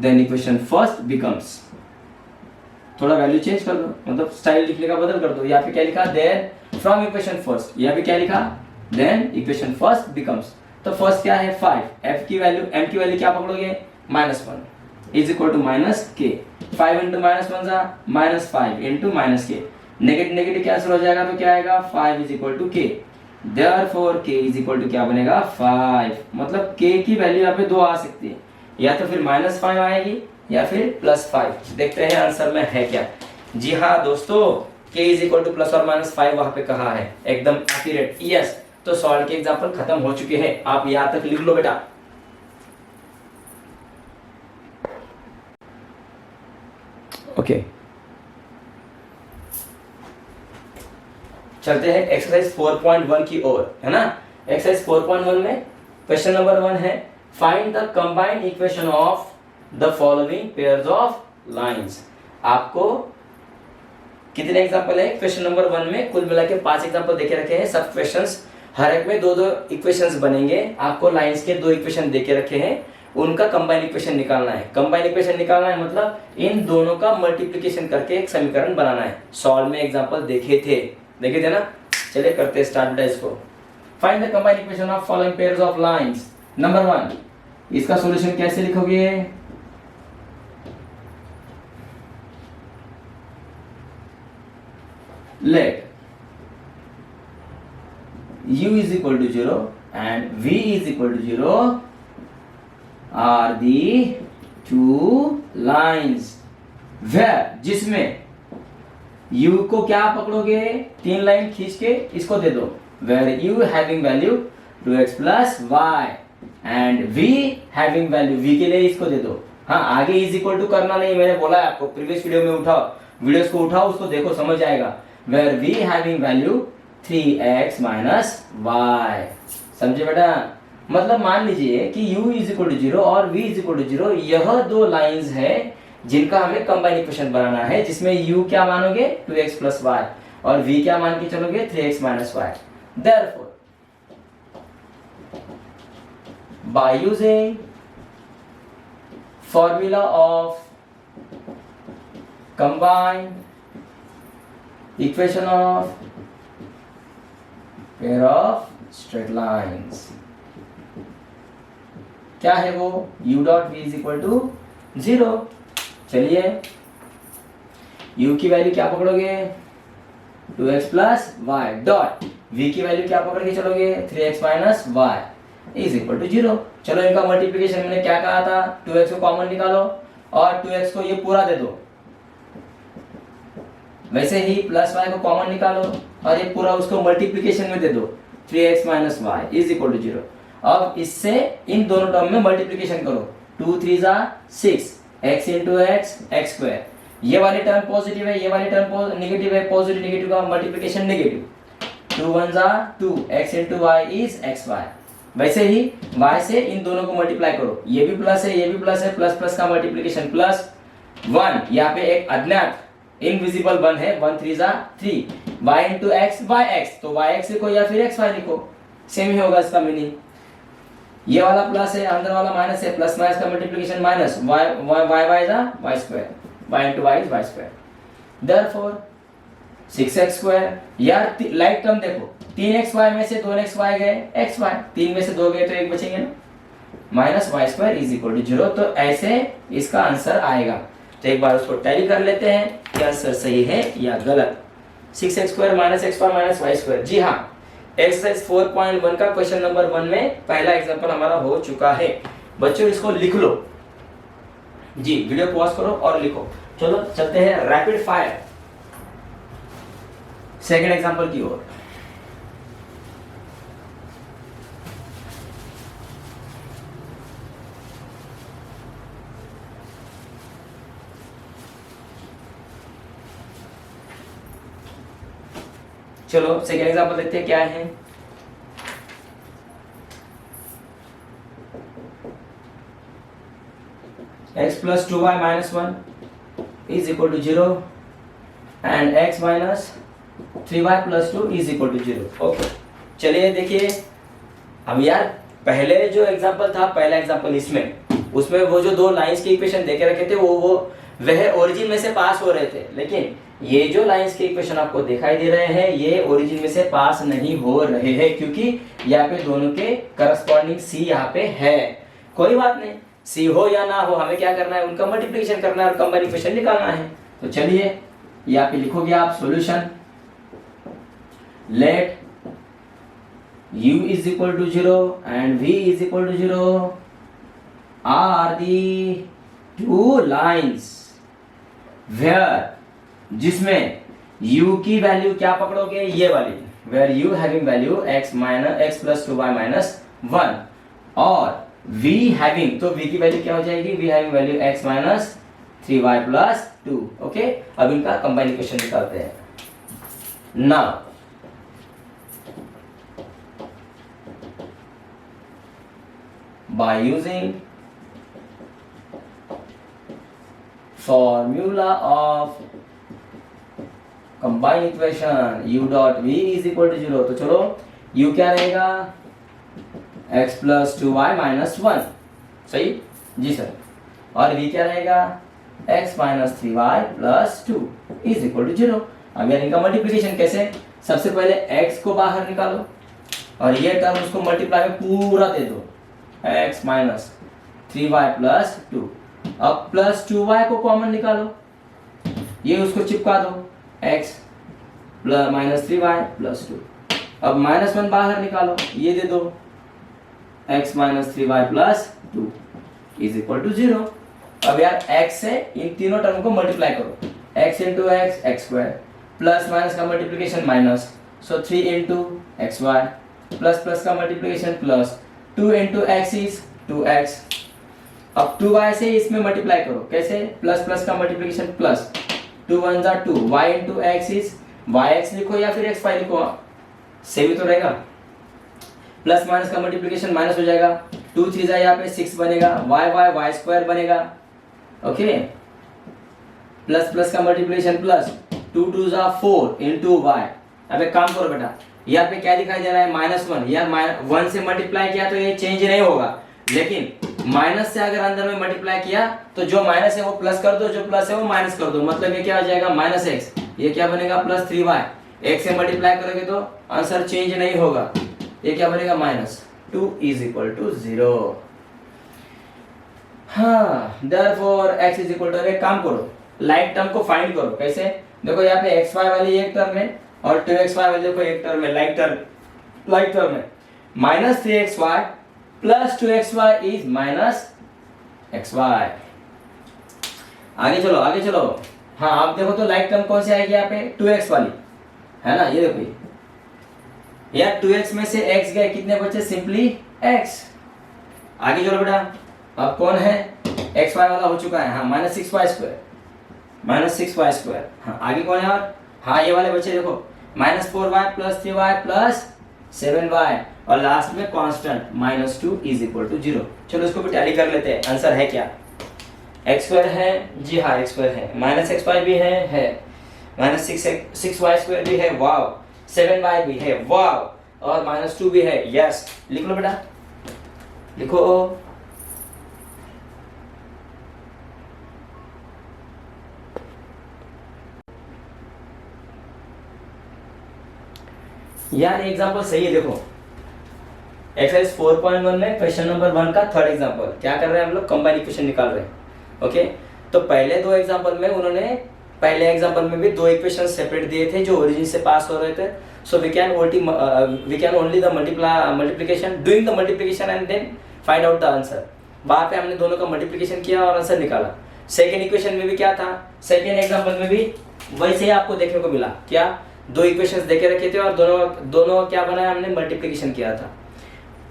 देन इक्वेशन फर्स्ट बिकम्स, थोड़ा वैल्यू चेंज कर दो, मतलब स्टाइल लिखने का बदल कर दो। यहाँ पे क्या लिखा, देन फ्रॉम इक्वेशन फर्स्ट, यहाँ पे क्या लिखा, देन इक्वेशन फर्स्ट बिकम्स। तो फर्स्ट क्या है 5, f की वैल्यू, m की वैल्यू क्या पकड़ोगे -1 is equal to -k, 5 into -1 जा -5 into -k, negative negative cancel हो जाएगा तो क्या आएगा 5 is equal to k, therefore k is equal to क्या बनेगा 5। मतलब k की वैल्यू यहाँ पे दो आ सकती है, या तो फिर -5 आएगी या फिर +5। देखते हैं आंसर में है क्या। जी हाँ दोस्तों, k इज इक्वल टू +और-5 वहां पे कहा है, एकदम एक्यूरेट, यस। तो सॉल्व के एग्जांपल खत्म हो चुके हैं, आप यहां तक लिख लो बेटा। ओके चलते हैं एक्सरसाइज 4.1 की ओर, है ना। एक्सरसाइज 4.1 में क्वेश्चन नंबर 1 है, find the combined equation of the following pairs of lines. आपको कितने एग्जांपल है क्वेश्चन नंबर 1 में, कुल मिला के 5 एग्जांपल देके रखे हैं। सब क्वेश्चंस हर एक में दो दो इक्वेशंस बनेंगे। आपको लाइंस के 2 इक्वेशन देके रखे हैं, उनका कंबाइन इक्वेशन निकालना है। कंबाइन इक्वेशन निकालना है मतलब इन दोनों का मल्टीप्लिकेशन करके एक समीकरण बनाना है। सॉल्व में एग्जांपल देखे थे ना। चलिए करते स्टार्ट बेटा इसको। Find the combine equation of following pairs of lines. Number 1, इसका सॉल्यूशन कैसे लिखोगे, let u is equal to 0 and v is equal to 0 are the two lines where, जिसमें u को क्या पकड़ोगे, 3 लाइन खींच के इसको दे दो, where u having value 2x plus y and v having value, v के लिए इसको दे दो। हाँ, आगे इज इक्वल टू करना नहीं, मैंने बोला है आपको प्रीवियस वीडियो में, उठाओ वीडियोस को, उठाओ उसको देखो, समझ आएगा। where v having value 3x minus y, समझे बेटा। मतलब मान लीजिए कि u इज इक्वल टू 0 और v इज इक्वल टू 0, यह दो लाइंस है जिनका हमें कंबाइन इक्वेशन बनाना है, जिसमें u क्या मानोगे 2x plus y और v क्या मान के चलोगे 3x minus y। therefore by using formula of combined equation of pair of straight lines, क्या है वो, u dot v is equal to 0। चलिए u की वैल्यू क्या पकड़ोगे 2x plus y dot v की वैल्यू क्या पकड़ के चलोगे 3x minus y is equal to 0। चलो इनका मल्टीप्लिकेशन मैंने क्या कहा था, 2x को कॉमन निकालो और 2x को ये पूरा दे दो, वैसे ही प्लस y को कॉमन निकालो और ये पूरा उसको मल्टीप्लिकेशन में दे दो, 3x minus y is equal to 0। अब इससे इन दोनों टर्म में मल्टीप्लिकेशन करो, 2 3 6 x इंटू x स्क्वायर, ये वाली टर्म पॉजिटिव है, ये वाली टर्म नेगेटिव है, पॉजिटिव नेगेटिव का multiplication negative, 2 1 2 x into y is xy। वैसे ही y से इन दोनों को मल्टीप्लाई करो, ये भी प्लस है, ये भी प्लस है, प्लस प्लस का मल्टीप्लिकेशन प्लस 1, यहाँ पे एक अज्ञात इनविजिबल 1 है, 1 3 3 y into x by x, तो yx लिखो या फिर xy लिखो, सेम ही होगा इसका मीनिंग। ये वाला प्लस है, अंदर वाला माइनस है, प्लस माइनस का मल्टीप्लिकेशन माइनस, y जा y square, y into y is y square. Therefore 6x square, यार लाइक टर्म देखो, 3xy में से 2xy गए xy, 3 में से 2 गए तो 1 बचेंगे ना, minus y square is equal to 0। तो ऐसे इसका आंसर आएगा। तो एक बार उसको टैली कर लेते हैं कि आंसर सही है या गलत। 6x square minus xy minus y square. जी हाँ, एक्सरसाइज 4.1 का क्वेश्चन नंबर 1 में पहला एग्जांपल हमारा हो चुका है। बच्चों इसको लिख लो जी, वीडियो पॉज करो और लिखो। चलो चलते हैं रैपिड फायर सेकंड एग्जांपल की ओर। चलो सेकेंड एग्जांपल देखते हैं क्या है। x plus 2y minus 1 is equal to 0 and x minus 3y plus 2 is equal to 0। Okay, चलिए देखिए अब यार पहले जो एग्जांपल था, पहला एग्जांपल इसमें उसमें वो जो दो लाइंस के इक्वेशन देके रखे थे वो वह ओरिजिन में से पास हो रहे थे, लेकिन ये जो लाइंस के इक्वेशन आपको दिखाई दे रहे हैं ये ओरिजिन में से पास नहीं हो रहे हैं, क्योंकि यहाँ पे दोनों के करस्पॉन्डिंग सी यहाँ पे है। कोई बात नहीं, सी हो या ना हो, हमें क्या करना है, उनका मल्टीप्लिकेशन करना है और कंबाइन इक्वेशन निकालना है। तो चलिए यहाँ पे लिखोगे आप solution, let u is equal to 0 and v is equal to 0 are the two lines where, जिसमें u की वैल्यू क्या पकड़ोगे, ये वाली, where u having value x minus x plus 2y minus 1 और v having, तो v की value क्या हो जाएगी, v having value x minus 3y plus 2। Okay, अब इनका कंबाइन इक्वेशन निकालते हैं। Now by using formula of combined equation u dot v is equal to 0, तो चलो u क्या रहेगा, x plus 2y minus 1, सही जी सर, और v क्या रहेगा, x minus 3y plus 2 is equal to 0। अब यार इनका मल्टीप्लिकेशन कैसे, सबसे पहले x को बाहर निकालो और ये टर्म उसको मल्टीप्लाई में पूरा दे दो, x माइनस 3y प्लस 2। अब प्लस 2y को कॉमन निकालो, ये उसको चिपका दो, x plus minus 3y plus 2। अब माइनस 1 बाहर निकालो, ये दे दो, x minus 3y plus 2 is equal to 0। अब यार x से इन तीनों टर्म को मल्टीप्लाई करो, x into X X square, plus minus का multiplication minus, so 3 into X Y, plus plus का multiplication plus, 2 into x is 2x। अब 2y से इसमें मल्टीप्लाई करो, कैसे, प्लस प्लस का मल्टीप्लिकेशन प्लस, 2 1 जा 2, y into x is yx लिखो या फिर x y लिखो, सेम ही तो रहेगा, प्लस माइनस का मल्टीप्लिकेशन माइनस हो जाएगा, 2 3 जा यहाँ पे 6 बनेगा, y स्क्वायर बनेगा। ओके, प्लस प्लस का मल्टीप्लिकेशन प्लस, 2 2 जा 4 इंटू y। अब एक काम करो बेटा, यहाँ पे क्या दिखाई दे रहा है, -1, यार 1 से मल्टीप्लाई किया तो ये चेंज नहीं होगा, लेकिन माइनस से अगर अंदर में मल्टीप्लाई किया तो जो माइनस है वो प्लस कर दो, जो प्लस है वो माइनस कर दो, मतलब ये क्या हो जाएगा, -x, ये क्या बनेगा, +3y। x से मल्टीप्लाई करोगे तो आंसर चेंज नहीं होगा, ये क्या बनेगा, -2 इज इक्वल टू 0। हाँ, therefore x is equal to, एक काम करो, लाइक टर्म को फाइंड करो, कैसे, देखो यहाँ पे xy वाली एक टर्म है और 2xy वाली देखो एक टर्म है, लाइक टर्म है, -3xy plus 2xy is -xy। आगे चलो, हाँ आप देखो तो लाइक टर्म कौन सी आएगी यहाँ पे, 2x वाली है ना, ये देखो यार 2x में से x गए, कितने बचे, सिंपली x। आगे चलो बेटा, अब कौन है, xy वाला हो चुका है, हाँ -6y स्क्वायर, हाँ आगे कौन है, और हाँ ये वाले बच्चे देखो, -4y plus 3y plus 7y और लास्ट में कांस्टेंट -2 इज इक्वल टू 0। चलो इसको भी टैली कर लेते हैं, आंसर है क्या, x स्क्वायर है, जी हाँ x स्क्वायर है, -xy भी है, -6y स्क्वायर भी है, वाव, 7y भी है, वाव, और -2 भी है, यस। लिख लो बेटा, लिखो, यार एग्जांपल सही है, देखो एक्सरसाइज 4.1 में क्वेश्चन नंबर 1 का थर्ड एग्जांपल क्या कर रहे हैं हम लोग, कंबाइन इक्वेशन निकाल रहे हैं। ओके, तो पहले दो एग्जांपल में उन्होंने, पहले एग्जांपल में भी दो इक्वेशन सेपरेट दिए थे जो ओरिजिन से पास हो रहे थे, so we can only the multiplication, doing the multiplication and then find out the answer. वहां पे हमने दोनों का मल्टीप्लिकेशन किया और आंसर निकाला। सेकेंड इक्वेशन में भी क्या था, सेकेंड एग्जांपल में भी वैसे ही आपको देखने को मिला, क्या, दो इक्वेशंस देके रखे थे और दोनों क्या बनाया हमने, मल्टीप्लिकेशन किया था।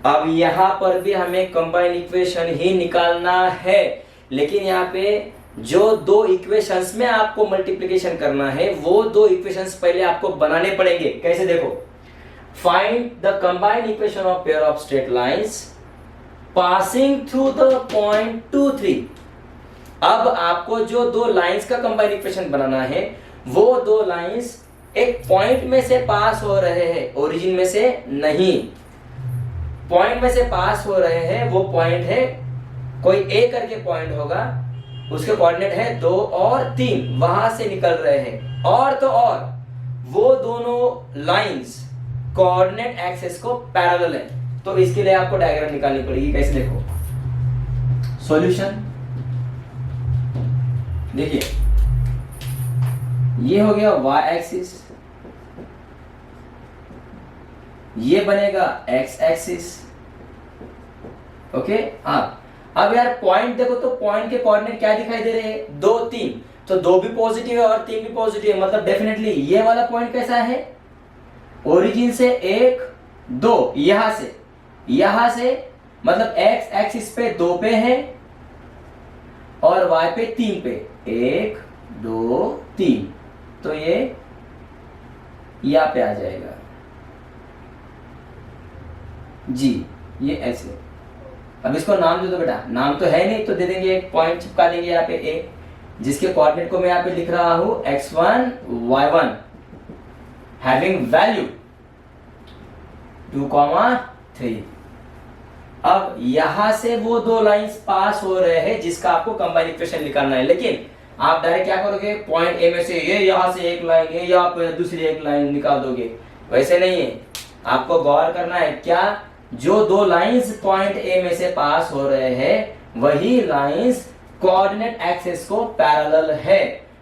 अब यहाँ पर भी हमें कंबाइन इक्वेशन ही निकालना है, लेकिन यहाँ पे जो दो इक्वेशंस में आपको मल्टीप्लिकेशन करना है वो दो इक्वेशंस पहले आपको बनाने पड़ेंगे। कैसे, देखो, find the combined equation of pair of straight lines passing through the point 2 3। अब आपको जो दो लाइंस का कंबाइंड इक्वेशन बनाना है वो दो लाइंस एक पॉइंट में से पास हो रहे हैं, ओरिजिन में से नहीं, पॉइंट में से पास हो रहे हैं। वो पॉइंट है कोई ए करके पॉइंट होगा, उसके कोऑर्डिनेट है 2 और 3, वहां से निकल रहे हैं, और तो और वो दोनों लाइंस कोऑर्डिनेट एक्सिस को पैरेलल है। तो इसके लिए आपको डायग्राम निकालनी पड़ेगी। कैसे? देखो सॉल्यूशन, देखिए ये हो गया y एक्सिस, ये बनेगा x एक्सिस। ओके, अब यार पॉइंट देखो तो पॉइंट के कोऑर्डिनेट क्या दिखाई दे रहे हैं? 2 3, तो 2 भी पॉजिटिव है और 3 भी पॉजिटिव है, मतलब डेफिनेटली ये वाला पॉइंट कैसा है? ओरिजिन से 1 2, यहां से मतलब x एक्सिस पे 2 पे है और y पे 3 पे, 1 2 3, तो ये यहां पे आ जाएगा जी, ये ऐसे। अब इसको नाम दे दो बेटा, नाम तो है नहीं तो दे देंगे, एक पॉइंट चिपका देंगे यहाँ पे ए, जिसके कोऑर्डिनेट को मैं यहाँ पे लिख रहा हूं x1 y1 हैविंग वैल्यू 2, 3। अब यहां से वो दो लाइंस पास हो रहे हैं जिसका आपको कंबाइन इक्वेशन निकालना है, लेकिन आप डायरेक्ट क्या करोगे? पॉइंट ए में से ये यहां से एक लाइन, ये यहाँ पे दूसरी एक लाइन निकाल दोगे, वैसे नहीं है। आपको गौर करना है क्या, जो दो लाइंस पॉइंट ए में से पास हो रहे हैं वही लाइंस कोऑर्डिनेट एक्सिस को पैरेलल है।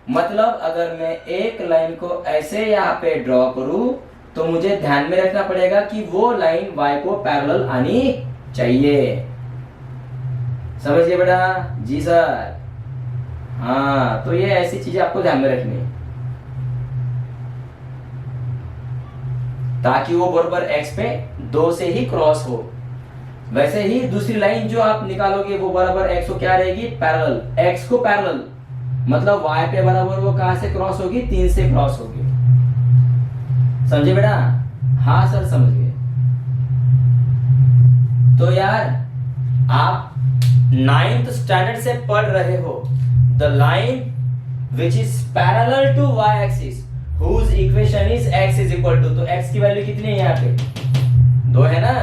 मतलब अगर मैं एक लाइन को ऐसे यहाँ पे ड्रॉ करूं तो मुझे ध्यान में रखना पड़ेगा कि वो लाइन y को पैरेलल आनी चाहिए। समझिए बेटा? जी सर। हाँ, तो ये ऐसी चीजें आपको ध्यान में रखनी है ताकि वो बराबर x पे 2 से ही क्रॉस हो। वैसे ही दूसरी लाइन जो आप निकालोगे वो बराबर x को क्या रहेगी? पैरेलल, x को पैरेलल, मतलब y पे बराबर वो कहां से क्रॉस होगी? 3 से क्रॉस होगी। समझे बेटा? हाँ सर समझ गए। तो यार आप 9th स्टैंडर्ड से पढ़ रहे हो, the line which is parallel to y axis whose equation is x is equal to, तो x की वैल्यू कितनी है यहाँ पे? 2 है ना,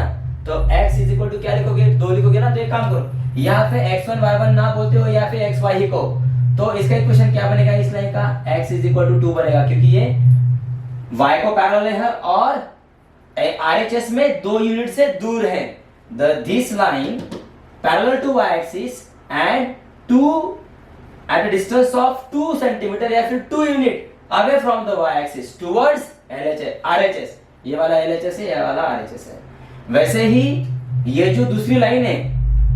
तो x is equal to क्या लिखोगे? 2 लिखोगे ना। तो एक काम करो, यहाँ पे x1 y1 ना बोलते हो, यहाँ पे xy ही कहो, तो इसका इक्वेशन क्या बनेगा इस लाइन का? x is equal to 2 बनेगा, क्योंकि ये y को पैरेलल है और RHS में 2 यूनिट से दूर है। This line parallel to y axis and 2 at a distance of 2 centimeter या फिर 2 unit away from the y axis towards RHS। ये वाला LHS है, ये वाला RHS है। वैसे ही ये जो दूसरी लाइन है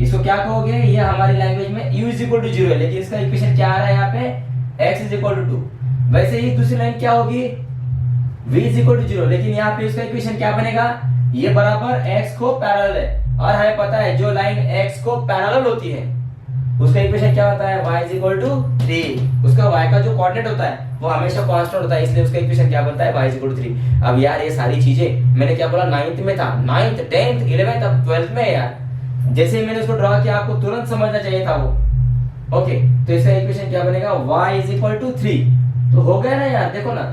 इसको क्या कहोगे? ये हमारी लैंग्वेज में u is equal to 0 है, लेकिन इसका इक्वेशन क्या आ रहा है यहाँ पे? x is equal to 2। वैसे ही दूसरी लाइन क्या होगी? v is equal to 0, लेकिन यहाँ पे इसका इक्वेशन क्या बनेगा? ये बराबर x को पैरेलल है, और हमें पता है जो लाइन x को पैरेलल होती है उसका इक्वेशन क्या होता है? y is equal to 3। उसका y का जो कोऑर्डिनेट होता है वो हमेशा कांस्टेंट होता है, इसलिए उसका इक्वेशन क्या बनता है? y is equal to 3। अब यार ये सारी चीजें मैंने क्या बोला? 9th में था, 9th 10th 11th अब 12th में है यार। जैसे ही मैंने उसको ड्रॉ किया आपको तुरंत समझना चाहिए था वो। ओके, तो इसका इक्वेशन क्या बनेगा? y is equal to 3। तो हो गया ना यार? देखो ना,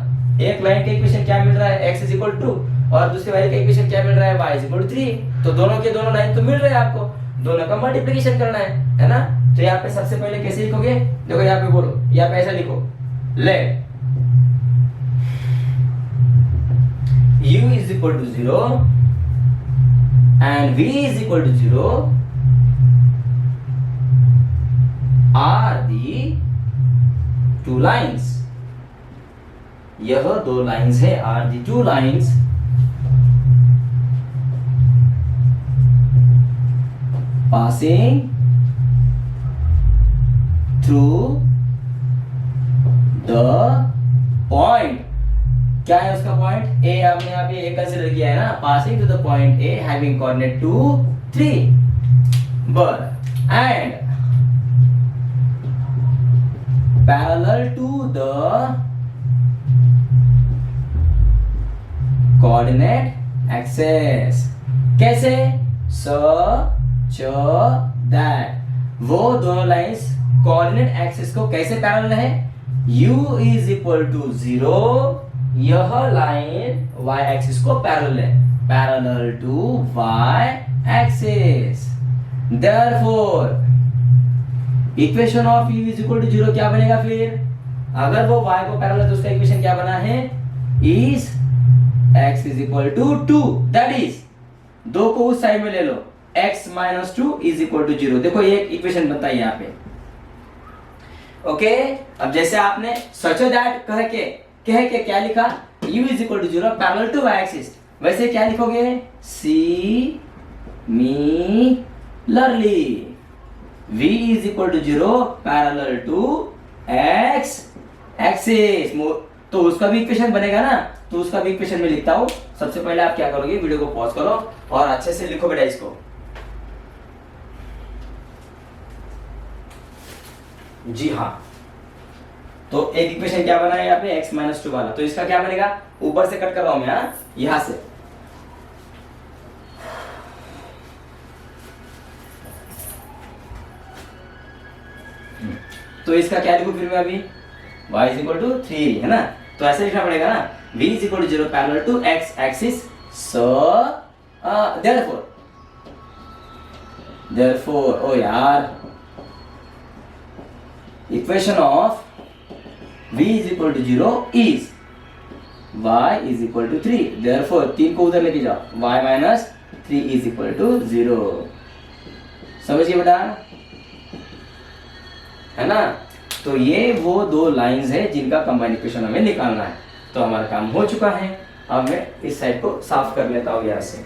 एक लाइन का इक्वेशन क्या मिल रहा है? x is equal to 2 और दूसरी वाली का इक्वेशन क्या मिल रहा है? y is equal to 3। तो दोनों के दोनों लाइन तो मिल रहे हैं, आपको दोनों का मल्टीप्लिकेशन करना है ना। तो यहाँ पे सबसे पहले कैसे लिखोगे? देखो यहाँ पे बोलो, यहाँ पे ऐसा लिखो, let u is equal to 0 and v is equal to 0 are the two lines। यह दो लाइंस है, are the two lines passing through the point। क्या है उसका पॉइंट? a आपने यहाँ पे a कंसीडर किया है ना, passing to the point a having coordinate 2 3 but and parallel to the coordinate axis। कैसे? such that वो दोनों लाइंस कोऑर्डिनेट एक्सिस को कैसे पैरेलल है? u is equal to 0, यह लाइन y एक्सिस को पैरेलल है, parallel to y axis. Therefore equation of u is equal to 0 क्या बनेगा फिर? अगर वो y को पैरेलल तो उसका इक्वेशन क्या बना है? Is x is equal to 2, that is 2 को उस साइड में ले लो, x minus 2 is equal to 0। देखो ये इक्वेशन बनता है यहाँ पे। ओके अब जैसे आपने सचो दैट कह के क्या लिखा? u is equal to 0 parallel to y axis, वैसे क्या लिखोगे? Similarly v is equal to 0 parallel to x axis, तो उसका भी इक्वेशन बनेगा ना, तो उसका भी इक्वेशन में लिखता हूं। सबसे पहले आप क्या करोगे, वीडियो को पॉज करो और अच्छे से लिखो बेटा इसको। जी हाँ, तो एक इक्वेशन क्या बना है यहाँ पे x माइनस 2 वाला, तो इसका क्या बनेगा? ऊपर से कट कर रहा हूं मैं, यहां से तो इसका क्या लिखूं फिर मैं अभी? y इज इक्वल टू 3 है ना, तो ऐसे लिखना पड़ेगा ना, v is equal to 0 parallel to x axis, so therefore ओ यार, equation of v is equal to 0 is y is equal to 3, therefore 3 को उधर लेके जाओ, y minus 3 is equal to 0। समझिए बेटा, है ना? तो ये वो दो लाइंस है जिनका कंबाइन इक्वेशन हमें निकालना है। तो हमारा काम हो चुका है। अब मैं इस साइड को साफ कर लेता हूं यहां से।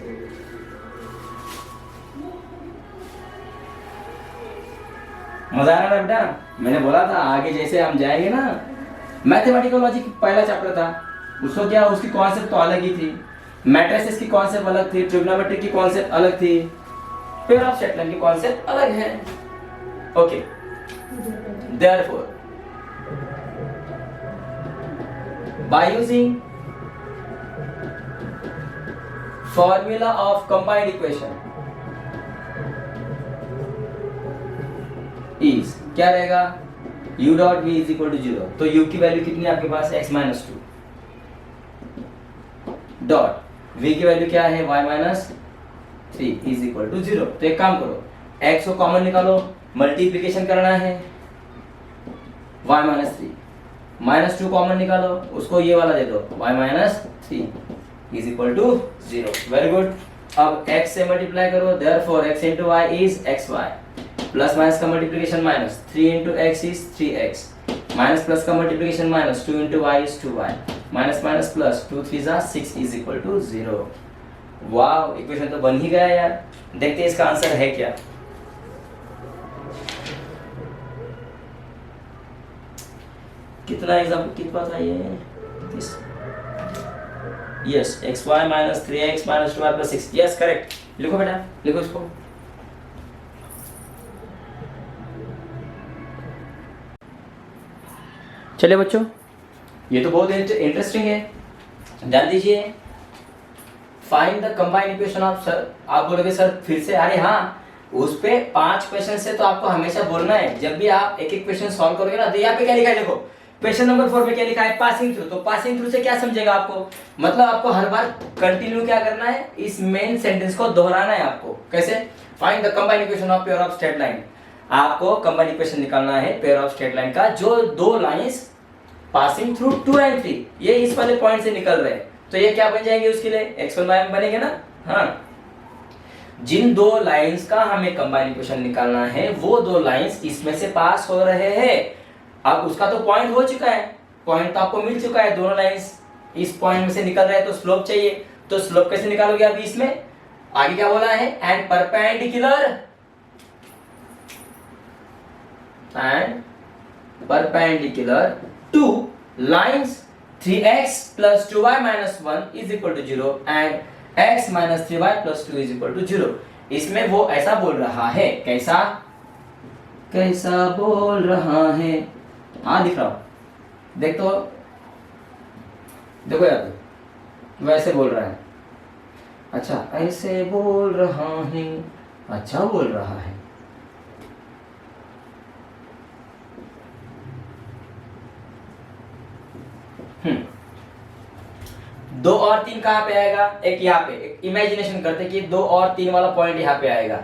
मजा आ रहा है बेटा? मैंने बोला था आगे जैसे हम जाएंगे ना, मैथमेटिकल लॉजिक पहला चैप्टर था, उसको क्या, उसकी कॉन्सेप्ट तो अलग ही थी, मैट्रिसेस की कॉन्सेप्ट अलग थी, ट्रिग्नोमेट्री की कॉन्सेप्ट अलग थी, पेयर ऑफ स्टेट लाइन की कॉन्सेप्ट अलग है। Okay, therefore by using formula of combined equation is क्या रहेगा? u dot v is equal to 0, तो u की वैल्यू कितनी है आपके पास? x माइनस 2 डॉट v की वैल्यू क्या है? y minus 3 is equal to 0। तो एक काम करो, x को कॉमन निकालो, मल्टीप्लीकेशन करना है, y माइनस 3, माइनस 2 कॉमन निकालो, उसको ये वाला दे दो, y minus 3 is equal to 0। Very good. अब x से मल्टीप्लाई करो, therefore x into y is xy, plus minus का multiplication minus, 3 into x is 3x, minus plus का multiplication minus, 2 into y is 2y, minus minus plus, 2 3 जा 6 is equal to 0। Wow, equation तो बन ही गया यार। देखते हैं इसका आंसर है क्या। कितना एग्जाम्पल कितने पास आई है? Yes, x y minus 3x minus 2y plus 6, yes correct. लिखो बेटा, लिखो इसको। चलिए बच्चों, ये तो बहुत इंटरेस्टिंग है, ध्यान दीजिए। Find the combined equation of, sir आप बोलोगे सर फिर से, अरे हाँ, उस पे 5 क्वेश्चन से तो आपको हमेशा बोलना है। जब भी आप एक एक क्वेश्चन सॉल्व करोगे ना, तो यहाँ पे क्या लिखा है देखो, क्वेश्चन नंबर 4 में क्या लिखा है? Passing through. तो पासिंग थ्रू से क्या समझेगा आपको? मतलब आपको हर बार कंटिन्यू क्या करना है, इस मेन सेंटेंस को दोहराना है आपको। कैसे? Find the combined equation of pair of straight line. आपको कंबाइंड इक्वेशन निकालना है पेयर ऑफ स्ट्रेट लाइन का, जो दो लाइंस पासिंग थ्रू 2 and 3 ये इस वाले पॉइंट से निकल रहे हैं। तो ये क्या बन जाएंगे उसके लिए? x1 y1 बनेंगे ना। हाँ, जिन दो लाइंस का हमें कंबाइंड इक्वेशन निकालना है, वो दो लाइंस इसमें से पास हो रहे हैं। अब उसका तो पॉइंट हो चुका है, पॉइंट तो आपको मिल चुका है, दोनों लाइंस इस पॉइंट में से निकल रहे हैं, तो स्लोप चाहिए। तो स्लोप कैसे निकालोगे अभी इसमें? आगे क्या बोला है? And perpendicular two lines 3x plus 2y minus 1 is equal to 0 and x minus 3y plus 2 is equal to 0। इसमें वो ऐसा बोल रहा है, कैसा कैसा बोल रहा है? हाँ दिख रहा हूं, देख तो, देखो यार, वैसे बोल रहा है। अच्छा, ऐसे बोल रहा है, अच्छा बोल रहा है। दो और तीन कहां पे आएगा? एक यहाँ पे, एक इमेजिनेशन करते कि 2 और 3 वाला पॉइंट यहाँ पे आएगा।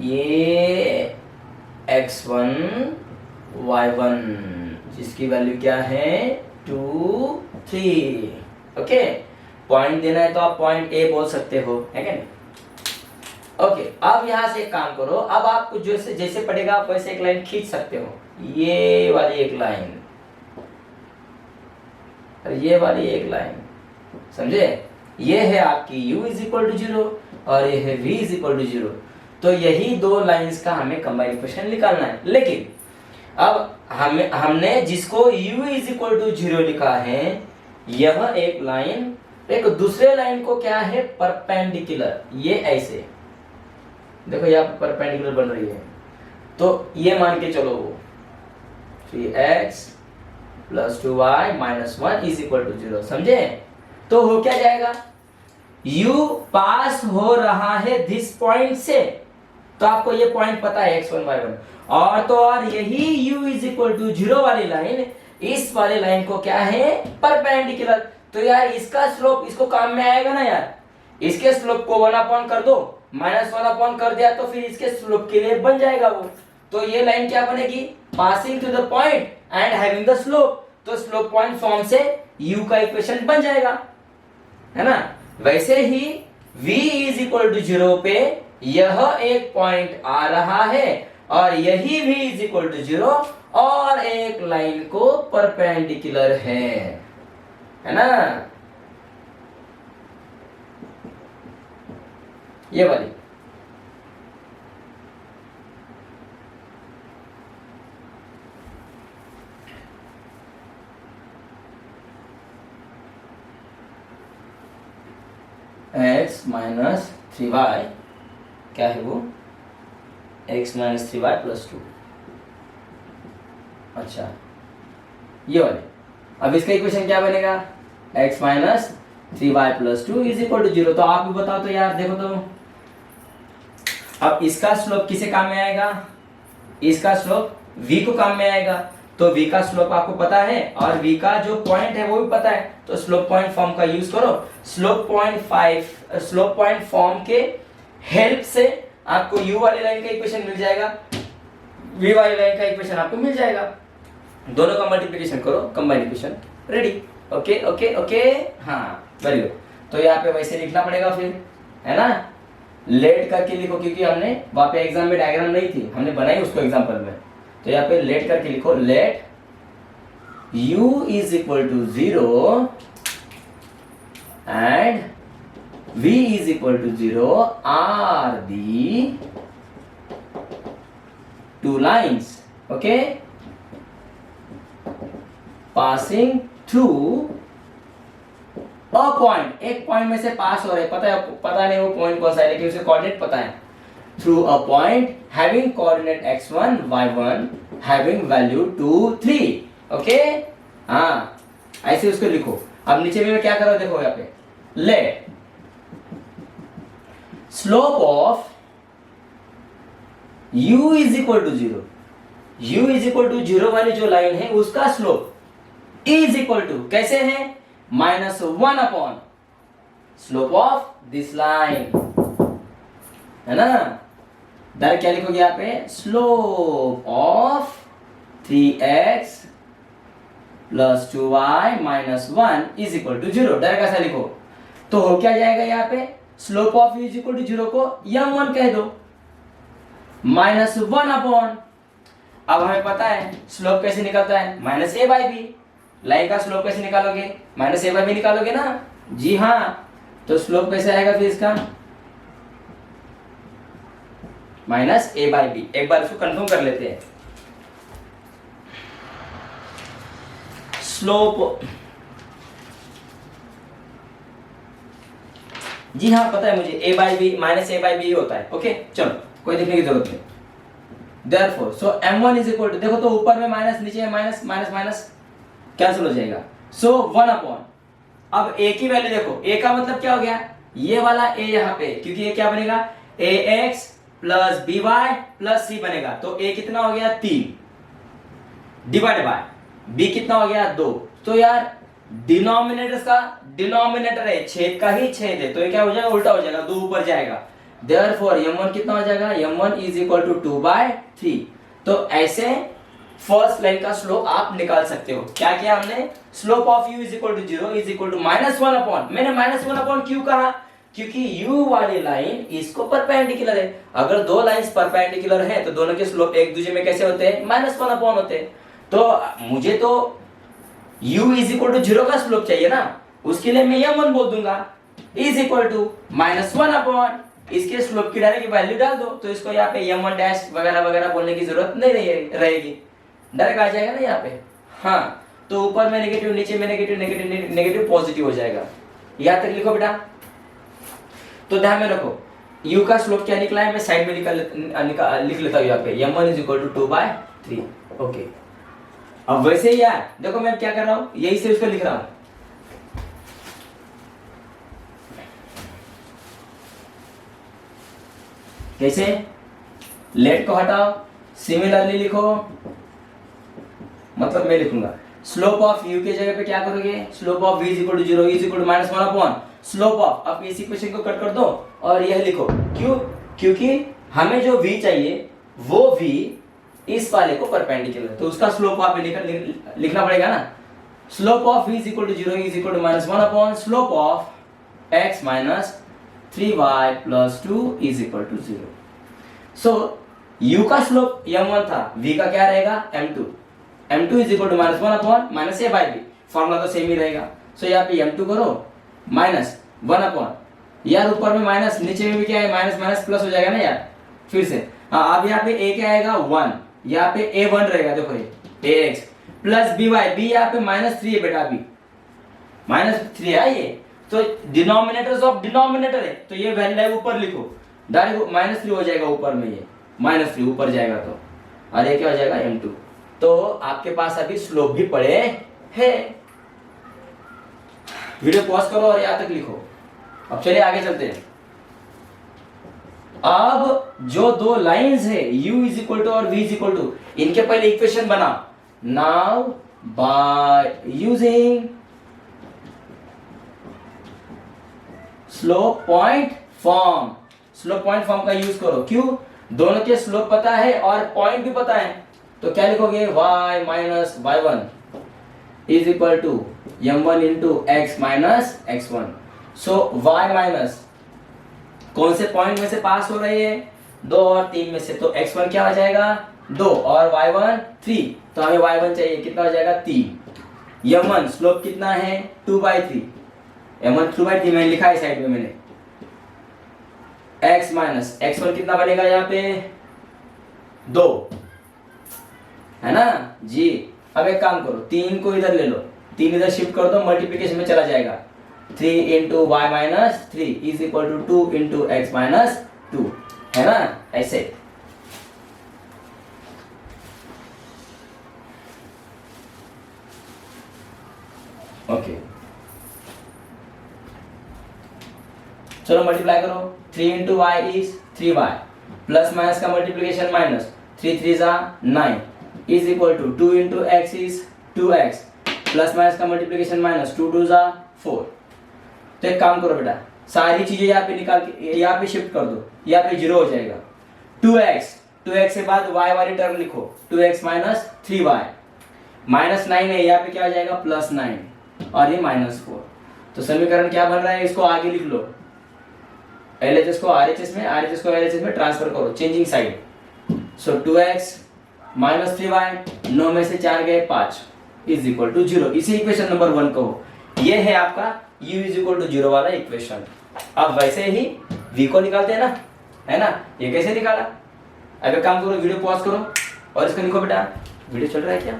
ये x1 y1 जिसकी वैल्यू क्या है 2 3। ओके, पॉइंट देना है तो आप पॉइंट ए बोल सकते हो, है क्या नहीं। ओके, अब यहां से एक काम करो, अब आपको जैसे जैसे पड़ेगा आप वैसे एक लाइन खींच सकते हो, ये वाली एक लाइन और ये वाली एक लाइन, समझे। ये है आपकी u इज इक्वल टू 0 और ये है v इज इक्वल टू 0। तो यही दो लाइंस का हमें कंबाइन इक्वेशन निकालना है। लेकिन अब हमने जिसको u इज इक्वल टू 0 लिखा है, यह एक लाइन एक दूसरे लाइन को क्या है परपेंडिकुलर, ये ऐसे देखो यहाँ पर परपेंडिकुलर बन रही है, तो ये मान के चलो वो 3x plus 2y minus 1 is equal to 0, समझे। तो हो क्या जाएगा, u पास हो रहा है दिस पॉइंट से, तो आपको ये पॉइंट पता है x1 y1, और तो और यही u इज इक्वल टू 0 वाली लाइन इस वाले लाइन को क्या है परपेंडिकुलर। तो यार इसका स्लोप इसको काम में आएगा ना यार, इसके स्लोप को 1 अपॉन कर दो, माइनस 1 अपॉन कर दिया तो फिर इसके स्लोप के लिए बन जाएगा वो। तो ये लाइन क्या बनेगी, passing to the point and having the slope, तो स्लोप पॉइंट फॉर्म से u का इक्वेशन बन जाएगा, है ना। वैसे ही v इज इक्वल टू 0 पे यह एक पॉइंट आ रहा है और यही v इज इक्वल टू 0 और एक लाइन को परपेंडिकुलर है ना, ये वाली। x माइनस 3y क्या है वो, x माइनस 3y प्लस 2। अच्छा ये वाले, अब इसका इक्वेशन क्या बनेगा, x minus 3y plus 2 is equal to 0। तो आप भी बताओ तो यार, देखो तो अब इसका स्लोप किसे काम में आएगा, इसका स्लोप v को काम में आएगा। तो v का स्लोप आपको पता है और v का जो पॉइंट है वो भी पता है, तो स्लोप पॉइंट फॉर्म का यूज करो। स्लोप पॉइंट फॉर्म के हेल्प से आपको u वाली लाइन का इक्वेशन मिल जाएगा, v वाली लाइन का इक्वेशन आपको मिल जाएगा। दोनों का मल्टीप्लिकेशन करो, combine equation ready. Okay okay okay, हाँ वेरी गुड। तो यहाँ पे वैसे लिखना पड़ेगा फिर, है ना, लेट करके लिखो, क्योंकि हमने वहां पे एग्जाम में डायग्राम नहीं थी, हमने बनाई उसको एग्जाम्पल में। तो यहाँ पे लेट करके लिखो, let u is equal to 0 and v is equal to 0 are the two lines, okay, passing through a point. एक पॉइंट में से पास हो रहे, पता नहीं वो पॉइंट कौन सा है, लेकिन उसे कोऑर्डिनेट पता है। Through a point having coordinate x1 y1 having value 2 3। Okay, हाँ ऐसे उसको लिखो। अब नीचे में क्या करो, देखो यहाँ पे, let slope of u is equal to 0, u is equal to 0 वाली जो लाइन है उसका स्लोप इज इक्वल टू कैसे है, minus 1 upon slope of this line, है ना। डायरेक्ट क्या लिखोगे यहाँ पे, slope of 3x plus 2y minus 1 is equal to 0। Direct ऐसा लिखो। तो हो क्या जाएगा यहाँ पे, slope of is equal to 0 को m1 कह दो, माइनस 1 अपॉन, अब हमें पता है स्लोप कैसे निकलता है, minus a by B. Line का स्लोप कैसे निकालोगे, माइनस a बाई बी निकालोगे ना, जी हाँ। तो स्लोप कैसे आएगा फिर इसका, माइनस a बाई बी। एक बार इसको कंफर्म कर लेते हैं। स्लोप, जी हाँ पता है मुझे, a by B minus a by B होता है। ओके चलो, कोई देखने की जरूरत नहीं। Therefore, so m1 is equal to, देखो तो ऊपर में माइनस, नीचे में माइनस, माइनस माइनस कैंसिल हो जाएगा। सो 1 अपॉन, अब a की वैल्यू देखो, a का मतलब क्या हो गया, ये वाला a यहाँ पे, क्योंकि ये क्या बनेगा, ax plus B Y plus C बनेगा। तो a कितना हो गया 3 डिवाइड बाय b कितना हो गया 2। तो यार डिनोमिनेटर का डिनोमिनेटर है, छेद का ही छेद है, तो ये क्या हो जाएगा, उल्टा हो जाएगा, 2 ऊपर जाएगा। Therefore m1 कितना हो जाएगा, m1 इज इक्वल टू 2/3। तो ऐसे फर्स्ट लाइन का स्लोप आप निकाल सकते हो। क्या किया हमने, slope of u is equal to 0 is equal to -1 upon, मैंने -1 अपॉन क्यों कहा, क्योंकि u वाली लाइन इसको परपेंडिकुलर है। अगर दो लाइंस परपेंडिकुलर है तो दोनों के स्लोप एक दूसरे में कैसे होते हैं, -1 अपॉन होते हैं। तो मुझे तो u इज इक्वल टू 0 का स्लोप चाहिए ना, उसके लिए मैं m1 बोल दूंगा इज इक्वल टू -1 अपॉन इसके स्लोप की डायरेक्ट वैल्यू डाल दो, तो इसको यहाँ पे m1 डैश वगैरह वगैरह बोलने की जरूरत नहीं रहेगी, डायरेक्ट आ जाएगा ना यहाँ पे। हाँ, तो ऊपर में नेगेटिव, नीचे में नेगेटिव, नेगेटिव नेगेटिव पॉजिटिव हो जाएगा। यहाँ तक लिखो बेटा। तो ध्यान में रखो u का स्लोप क्या निकला है, मैं साइड में लिख लेता हूँ यहाँ पे m1 is equal to 2/3। Okay, अब वैसे ही यार देखो मैं क्या कर रहा हूँ, यही से उसको लिख रहा हूँ। कैसे, लेट को हटाओ, सिमिलरली लिखो, मतलब मैं लिखूंगा स्लोप ऑफ u के जगह पे क्या करोगे, slope of v is equal to 0 is equal to -1 upon slope of, अब इस इक्वेशन को कट कर दो और यह लिखो। क्यों, क्योंकि हमें जो v चाहिए वो v इस वाले को परपेंडिकुलर, तो उसका स्लोप आप लिखना पड़ेगा ना। Slope of v is equal to 0 is equal to -1 upon slope of x minus 3y plus 2 is equal to 0। So u का स्लोप m1 था, v का क्या रहेगा m2, m2 is equal to -1 upon minus a by b, formula तो same ही रहेगा। सो यहाँ पे m2 करो -1 अपॉन, यार ऊपर में माइनस, नीचे में भी क्या है माइनस माइनस प्लस हो जाएगा ना यार, फिर से। हाँ, अब यहाँ पे a क्या आएगा 1, यहाँ पे a1 रहेगा, देखो ये ax प्लस by, b यहाँ पे -3 है बेटा, b -3 है ये, तो डिनोमिनेटर्स ऑफ डिनोमिनेटर है, तो ये वैल्यू है ऊपर लिखो, डायरेक्ट -3 हो जाएगा ऊपर में, ये -3 ऊपर जाएगा तो, और ये क्या हो जाएगा m2। तो आपके पास अभी स्लोप भी पड़े है। वीडियो पॉज करो और यहां तक लिखो। अब चलिए आगे चलते हैं। अब जो दो लाइंस है u इज इक्वल टू और v इज इक्वल टू, इनके पहले इक्वेशन बना। Now by using slope point form, slope point form का यूज करो। क्यों, दोनों के स्लोप पता है और पॉइंट भी पता है, तो क्या लिखोगे y minus y1 is equal to m1 into x minus x1। So y minus कौन से पॉइंट में से पास हो रही है, 2 और 3 में से, तो x1 क्या हो जाएगा 2 और y1 3, तो हमें y1 चाहिए, कितना हो जाएगा 3। m1 स्लोप कितना है 2/3, m1 2/3 मैंने लिखा है साइड में मैंने। x माइनस x1 कितना बनेगा यहाँ पे 2, है ना जी। अब एक काम करो, 3 को इधर ले लो, 3 इधर शिफ्ट कर दो, मल्टीप्लिकेशन में चला जाएगा। 3 into y minus 3 is equal to 2 into x minus 2, है ना, ऐसे। ओके, चलो मल्टीप्लाई करो। 3 into y is 3y, plus minus का मल्टीप्लिकेशन माइनस, 3 3 जा 9 is equal to 2 into x is 2x, plus minus का मल्टीप्लिकेशन माइनस, 2 2 जा 4। तो एक काम करो बेटा, सारी चीजें यहाँ पे निकाल के यहाँ पे शिफ्ट कर दो, यहाँ पे 0 हो जाएगा। 2x के बाद y वाली टर्म लिखो, 2x माइनस 3y, -9 है, यहाँ पे क्या हो जाएगा +9 और ये -4। तो समीकरण क्या बन रहा है, इसको आगे लिख लो, LHS को RHS में, RHS को LHS में ट्रांसफर करो, चेंजिंग साइड। सो 2x माइनस 3y, 9 में से 4 गए 5 इज इक्वल टू 0। इसी इक्वेशन नंबर 1 कहो, ये है आपका u इज इक्वल टू 0 वाला इक्वेशन। अब वैसे ही v को निकालते हैं ना, है ना, ये कैसे निकाला। अब एक काम करो, वीडियो पॉज करो और इसको लिखो बेटा। वीडियो चल रहा है क्या,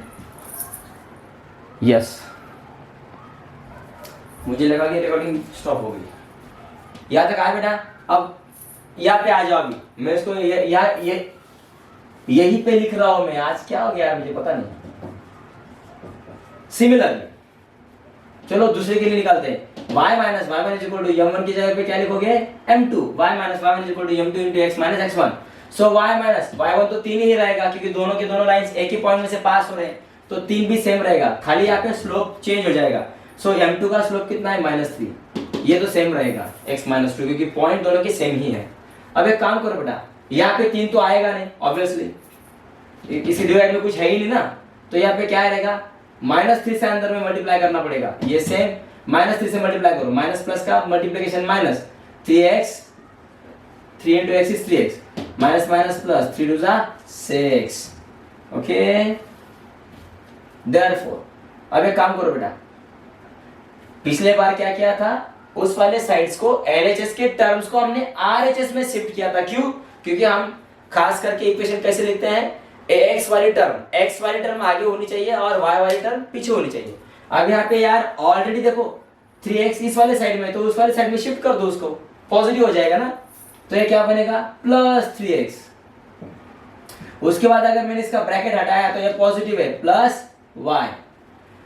यस, मुझे लगा कि रिकॉर्डिंग स्टॉप हो गई। यहाँ तक आए बेटा, अब यहाँ पे आ जाओ। अभी मैं इसको यही पे लिख रहा हूं मैं, आज क्या हो गया मुझे पता नहीं। सिमिलरली चलो दूसरे के लिए निकालते हैं। y minus y1 is equal to m1 की जगह पे क्या लिखोगे m2, y minus y1 is equal to m2 into x minus x1। So y minus y1 तो 3 ही रहेगा, क्योंकि दोनों के दोनों लाइंस एक ही पॉइंट में से पास हो रहे हैं, तो 3 भी सेम रहेगा, खाली यहाँ पे स्लोप चेंज हो जाएगा। सो m2 का स्लोप कितना है -3, ये तो सेम रहेगा x माइनस 2, क्योंकि पॉइंट दोनों के सेम ही है। अब एक काम करो बेटा, यहाँ पे 3 तो आएगा नहीं ऑब्वियसली, इसी डिवाइड में कुछ है ही नहीं ना, तो यहाँ पे क्या रहेगा, -3 से अंदर में मल्टीप्लाई करना पड़ेगा। ये सेम -3 से मल्टीप्लाई करो, माइनस प्लस का multiplication minus, 3x, 3 into x is 3x, minus minus plus, 3 2 जा 6। ओके, देयरफॉर अब एक काम करो बेटा, पिछले बार क्या किया था, उस वाले साइड्स को LHS के टर्म्स को हमने RHS में शिफ्ट किया था। क्यों? क्योंकि हम खास करके इक्वेशन कैसे लिखते हैं, x वाली टर्म आगे होनी चाहिए और y वाली टर्म पीछे होनी चाहिए। अब यहाँ पे यार ऑलरेडी देखो 3x इस वाले साइड में, तो उस वाले साइड में शिफ्ट कर दो, उसको पॉजिटिव हो जाएगा ना, तो ये क्या बनेगा, +3x। उसके बाद अगर मैंने इसका ब्रैकेट हटाया तो ये पॉजिटिव है, +y,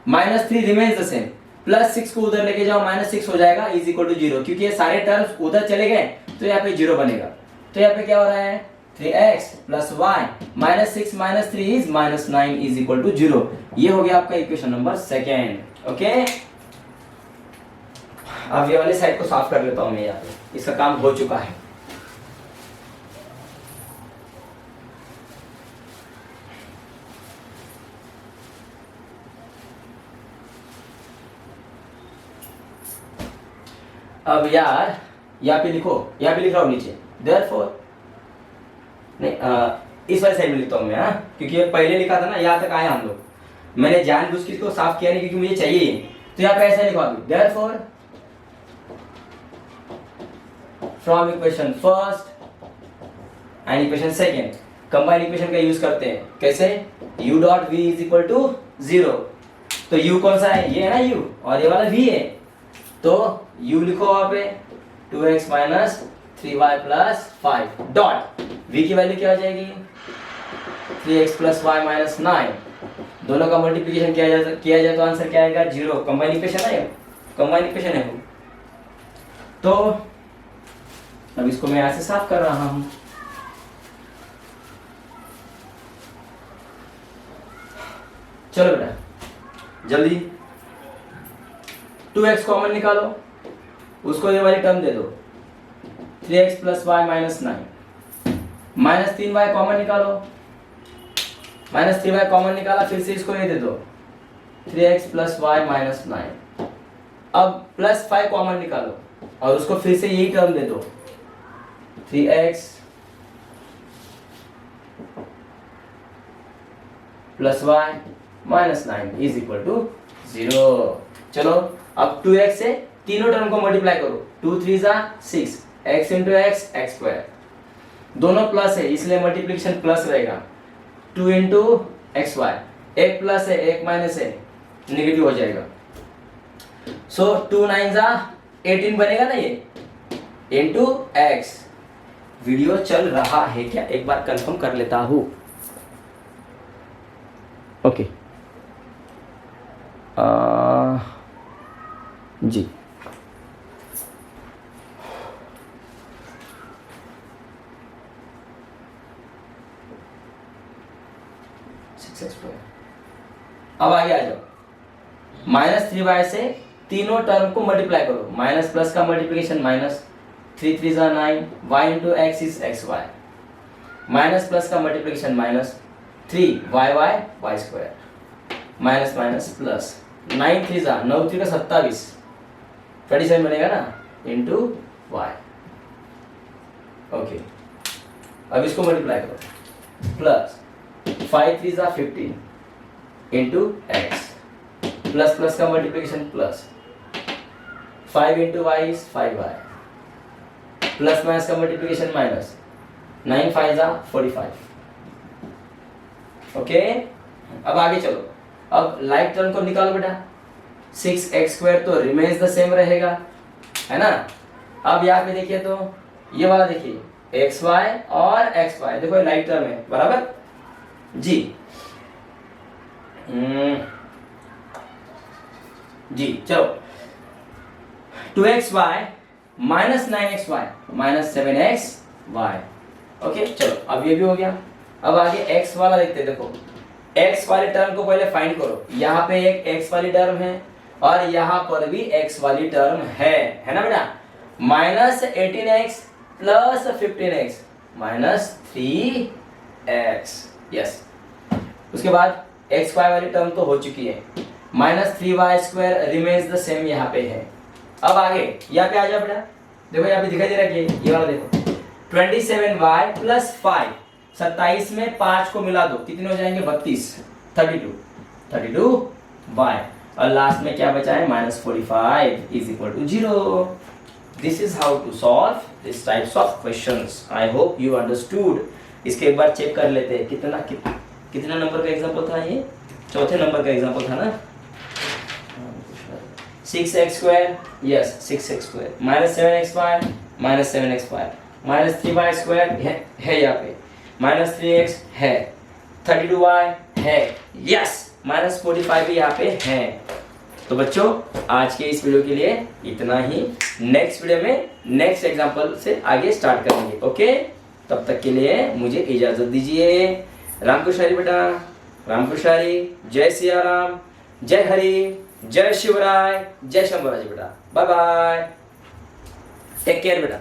-3 रिमेन्स द सेम, +6 को उधर लेके जाओ, -6 हो जाएगा, इज इक्वल टू 0। क्योंकि ये सारे टर्म्स उधर चले गए तो यहाँ पे 0 बनेगा। तो यहाँ पे क्या हो रहा है, 3x + y, -6 - 3 is -9 is equal to 0। ये हो गया आपका इक्वेशन नंबर 2। ओके, अब ये वाले साइड को साफ कर लेता हूं मैं, यहाँ पे इसका काम हो चुका है। अब यार यहाँ पे लिखो, यहाँ पे लिख रहा हूँ नीचे, देयरफॉर नहीं, इस वाले साइड में लिखता हूँ मैं, हाँ, क्योंकि ये पहले लिखा था ना, यहाँ तक आए हम लोग, मैंने जानबूझ के इसको साफ किया नहीं क्योंकि मुझे चाहिए। तो यहाँ पे ऐसा लिखवा दूँ, therefore from equation first and equation second combined equation का यूज करते हैं। कैसे, u dot v is equal to 0। तो u कौन सा है, ये है ना u, और ये वाला v है, तो u लिखो वहां पे 2x - 3y + 5 डॉट v की वैल्यू क्या हो जाएगी, 3x + y - 9। दोनों का मल्टीप्लिकेशन किया जाए तो आंसर क्या आएगा, 0। कंबाइंड इक्वेशन है, कंबाइंड इक्वेशन है वो। तो अब इसको मैं ऐसे साफ कर रहा हूं। चलो बेटा जल्दी, 2x कॉमन निकालो, उसको ये वाली टर्म दे दो, 3x + y - 9, -3y कॉमन निकालो, -3y कॉमन निकाला, फिर से इसको ये दे दो, 3x + y - 9। अब +5 कॉमन निकालो और उसको फिर से यही टर्म दे दो, 3x + y - 9 is equal to 0। चलो अब 2x से तीनों टर्म को मल्टीप्लाई करो, 2 3 जा 6, x × x x², दोनों प्लस है इसलिए मल्टीप्लिकेशन प्लस रहेगा, 2 × xy, एक प्लस है एक माइनस है, नेगेटिव हो जाएगा। सो 2 9 जा 18 बनेगा ना ये, इनटू x। वीडियो चल रहा है क्या, एक बार कंफर्म कर लेता हूं। ओके जी, अब आगे आ जाओ, -3y से तीनों टर्म को मल्टीप्लाई करो, माइनस प्लस का मल्टीप्लिकेशन माइनस, 3 3 जा 9, y × x इज xy, माइनस प्लस का multiplication minus, 3y y², minus minus plus, 9 3 जा 9 3 का 27, 27 बनेगा ना, इंटू y। ओके, अब इसको मल्टीप्लाई करो, प्लस 5 3 जा 15 इंटू x, प्लस प्लस का multiplication plus, 5 into y is 5y, plus minus का मल्टीप्लिकेशन माइनस, 9 5 जा 45। ओके, अब आगे चलो, अब लाइक टर्म को निकालो बेटा, 6x² तो रिमेन्स द सेम रहेगा, है ना। अब यहाँ पे देखिए तो ये वाला देखिए xy और xy, देखो लाइक टर्म है बराबर जी। जी चलो, 2xy - 9xy -7xy। ओके चलो, अब ये भी हो गया। अब आगे x वाला देखते हैं। देखो x वाले टर्म को पहले फाइंड करो, यहाँ पे एक x वाली टर्म है और यहाँ पर भी x वाली टर्म है ना बेटा। -18x + 15x -3x, यस उसके बाद एक्स वाई वाली टर्म तो हो चुकी है, -3y² रिमेन्स द सेम यहाँ पे है। अब आगे यहाँ पे आ जाओ बेटा, देखो यहाँ पे दिखाई दे रहा है ये वाला देखो, 27y + 5, 27 में 5 को मिला दो कितने हो जाएंगे 32, 32y, और लास्ट में क्या बचा है -45 = 0। This is how to solve this types of questions. I hope you understood. इसके एक बार चेक कर लेते हैं कितना नंबर का एग्जांपल था ये, चौथे नंबर का एग्जांपल था ना। 6x², yes 6x², -7x² -7x² -3y² है यहाँ पे, -3x है, 32y है, यस -45 भी यहाँ पे है। तो बच्चों आज के इस वीडियो के लिए इतना ही। नेक्स्ट वीडियो में नेक्स्ट एग्जांपल से आगे स्टार्ट करेंगे। ओके, तब तक के लिए मुझे इजाजत दीजिए। रामकृष्ण हरी बेटा, रामकृष्ण हरी, जय सिया राम, जय हरि, जय शिवराय, जय शंभराज बेटा। बाय बाय, टेक केयर बेटा।